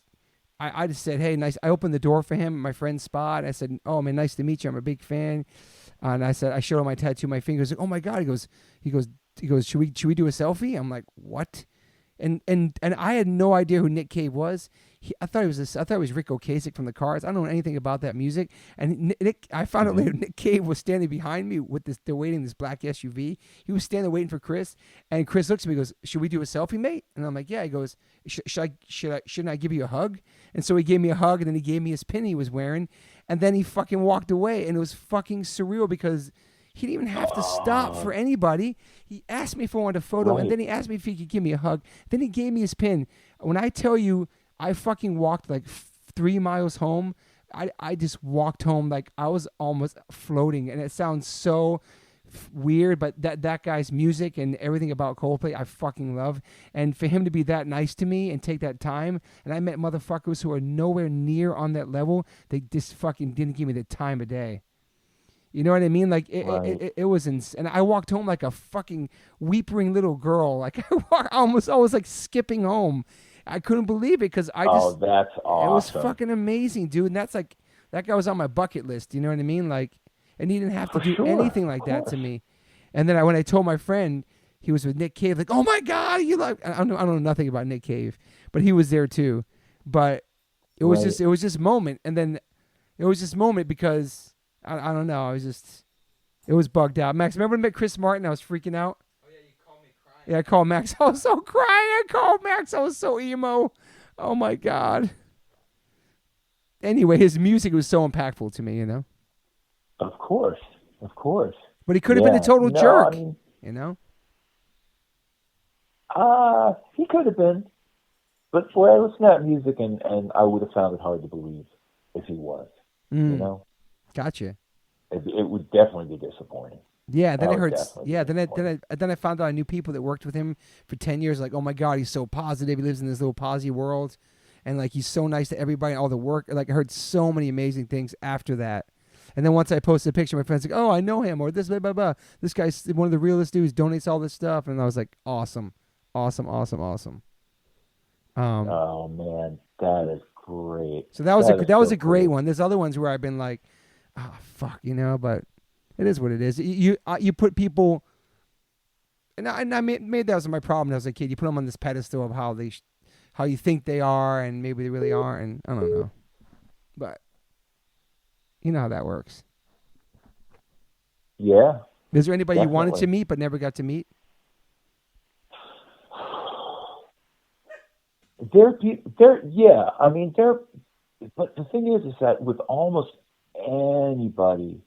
I just said, hey, nice. I opened the door for him at my friend's spot. I said, oh man, nice to meet you. I'm a big fan. And I said, I showed him my tattoo, my fingers. Like, oh my God. He goes, should we do a selfie? I'm like, what? And I had no idea who Nick Cave was. I thought it was Rick Ocasek from the Cars. I don't know anything about that music. And I found out later Nick Cave was standing behind me with they're waiting this black SUV. He was standing there waiting for Chris. And Chris looks at me and goes, should we do a selfie, mate? And I'm like, yeah. He goes, shouldn't I give you a hug? And so he gave me a hug, and then he gave me his pin he was wearing. And then he fucking walked away. And it was fucking surreal because He didn't even have to stop for anybody. He asked me if I wanted a photo, and then he asked me if he could give me a hug. Then he gave me his pin. When I tell you, I fucking walked like 3 miles home. I just walked home like I was almost floating, and it sounds so weird, but that guy's music and everything about Coldplay I fucking love. And for him to be that nice to me and take that time, and I met motherfuckers who are nowhere near on that level, they just fucking didn't give me the time of day. You know what I mean? Like it was insane. And I walked home like a fucking weeping little girl. Like I was like skipping home. I couldn't believe it because I just. Oh, that's awesome. It was fucking amazing, dude. And that's like that guy was on my bucket list. You know what I mean? Like, and he didn't have to do anything like that to me. And then when I told my friend he was with Nick Cave, like, oh my god, you like I don't know nothing about Nick Cave, but he was there too. But it was just moment, and then it was just moment because I don't know. It was bugged out. Max, remember when I met Chris Martin? I was freaking out. Yeah, I called Max. I was so crying. I called Max. I was so emo. Oh, my God. Anyway, his music was so impactful to me, you know? Of course. But he could have been a total jerk, you know? He could have been. But boy, I listen to that music, and I would have found it hard to believe if he was, you know? Gotcha. It would definitely be disappointing. Yeah, then I heard. Yeah, then I found out I knew people that worked with him for 10 years. Like, oh my God, he's so positive. He lives in this little posy world, and like he's so nice to everybody. And all the work. Like I heard so many amazing things after that. And then once I posted a picture, my friends like, oh, I know him, or this blah blah blah. This guy's one of the realest dudes. Donates all this stuff, and I was like, awesome. Oh man, that is great. So that was a great one. There's other ones where I've been like, oh fuck, you know, but. It is what it is. You put people, and I made that was my problem as a kid. You put them on this pedestal of how you think they are, and maybe they really aren't, and I don't know. But you know how that works. Yeah. Is there anybody definitely. You wanted to meet but never got to meet? Yeah. I mean, but the thing is that with almost anybody,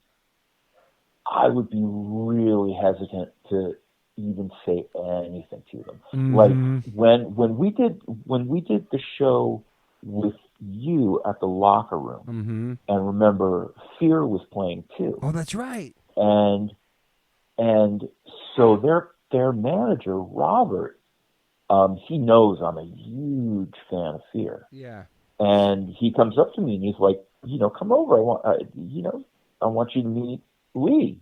I would be really hesitant to even say anything to them. Mm-hmm. Like when we did the show with you at the locker room, and remember, Fear was playing too. Oh, that's right. And so their manager Robert, he knows I'm a huge fan of Fear. Yeah. And he comes up to me and he's like, you know, come over. I want you to meet Lee.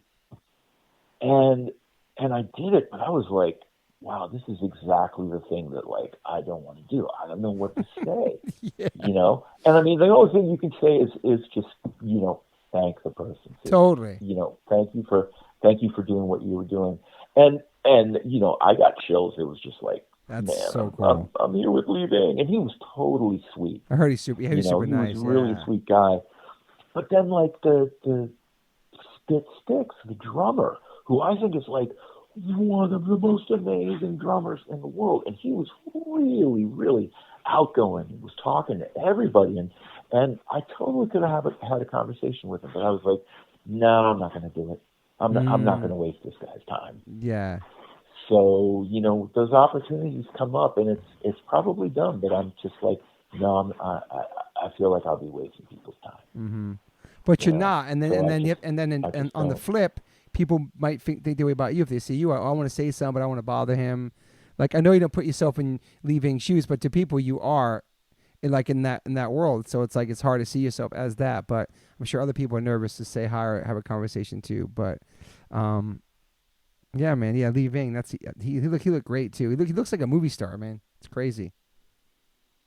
And I did it, but I was like, wow, this is exactly the thing that like I don't want to do. I don't know what to say. Yeah. You know? And I mean the only thing you can say is just, you know, thank the person. Totally. You know, thank you for doing what you were doing. And you know, I got chills. It was just like, that's man, so cool. I'm here with Lee Ving, and he was totally sweet. I heard he's super. Yeah, he's super nice. He was a really sweet guy. But then, like the Spit Sticks, the drummer, who I think is like one of the most amazing drummers in the world, and he was really, really outgoing. He was talking to everybody, and I totally could have had a conversation with him, but I was like, no, I'm not going to do it. I'm not going to waste this guy's time. Yeah. So, you know, those opportunities come up, and it's probably dumb, but I'm just like, no, I feel like I'll be wasting people's time. Mm-hmm. But you're not, and then on the flip, people might think the way about you if they see you. I want to say something, but I don't want to bother him. Like I know you don't put yourself in Lee Ving's shoes, but to people you are, in that world. So it's like it's hard to see yourself as that. But I'm sure other people are nervous to say hi or have a conversation too. But yeah, man, yeah, Lee Ving. He looked great too. He looks like a movie star, man. It's crazy.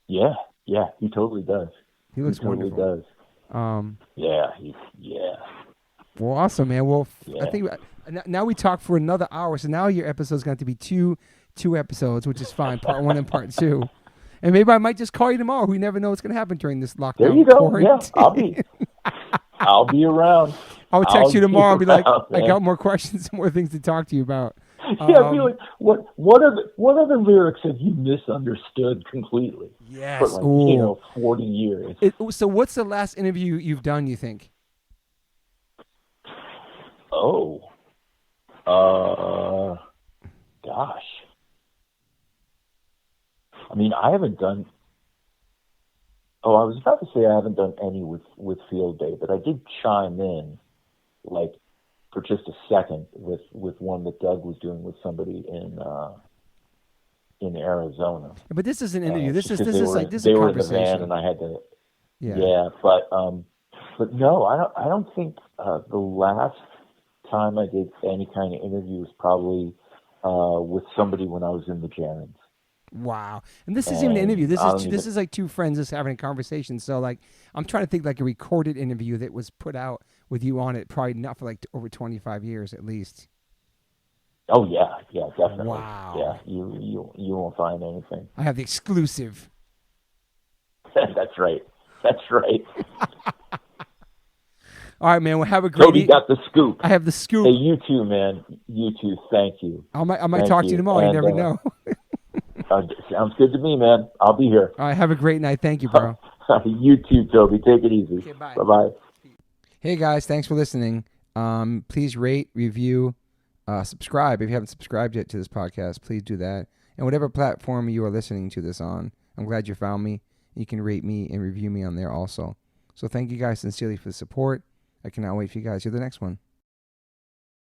Yeah, he totally does. He looks totally wonderful. Does. Well, awesome, man. Well, I think now we talk for another hour. So now your episode's going to be two episodes, which is fine. Part 1 and part 2. And maybe I might just call you tomorrow. We never know what's going to happen during this lockdown. There you go. Quarantine. Yeah, I'll be around. I'll text you tomorrow and be like, man, I got more questions and more things to talk to you about. Yeah, I'd be like, what other lyrics have you misunderstood completely? Yes. For like, 40 years. So what's the last interview you've done, you think? Oh, Gosh. I mean, I haven't done. Oh, I was about to say I haven't done any with Field Day, but I did chime in, like, for just a second with one that Doug was doing with somebody in Arizona. But this is an interview. This is they were a in the conversation. van, and I had to. Yeah, but no, I don't think the last time I did any kind of interview was probably with somebody when I was in the Gerunds. Wow. And this isn't even an interview. This is like two friends just having a conversation. So like I'm trying to think like a recorded interview that was put out with you on it, probably not for like over 25 years at least. Oh yeah, definitely. Wow. Yeah, you won't find anything. I have the exclusive. That's right. All right, man. Well, have a great. Toby got the scoop. I have the scoop. Hey, you too, man. You too. Thank you. I might talk to you tomorrow. You never know. Sounds good to me, man. I'll be here. All right. Have a great night. Thank you, bro. You too, Toby. Take it easy. Okay, bye. Bye-bye. Hey, guys. Thanks for listening. Please rate, review, subscribe. If you haven't subscribed yet to this podcast, please do that. And whatever platform you are listening to this on, I'm glad you found me. You can rate me and review me on there also. So thank you guys sincerely for the support. I cannot wait for you guys to hear the next one.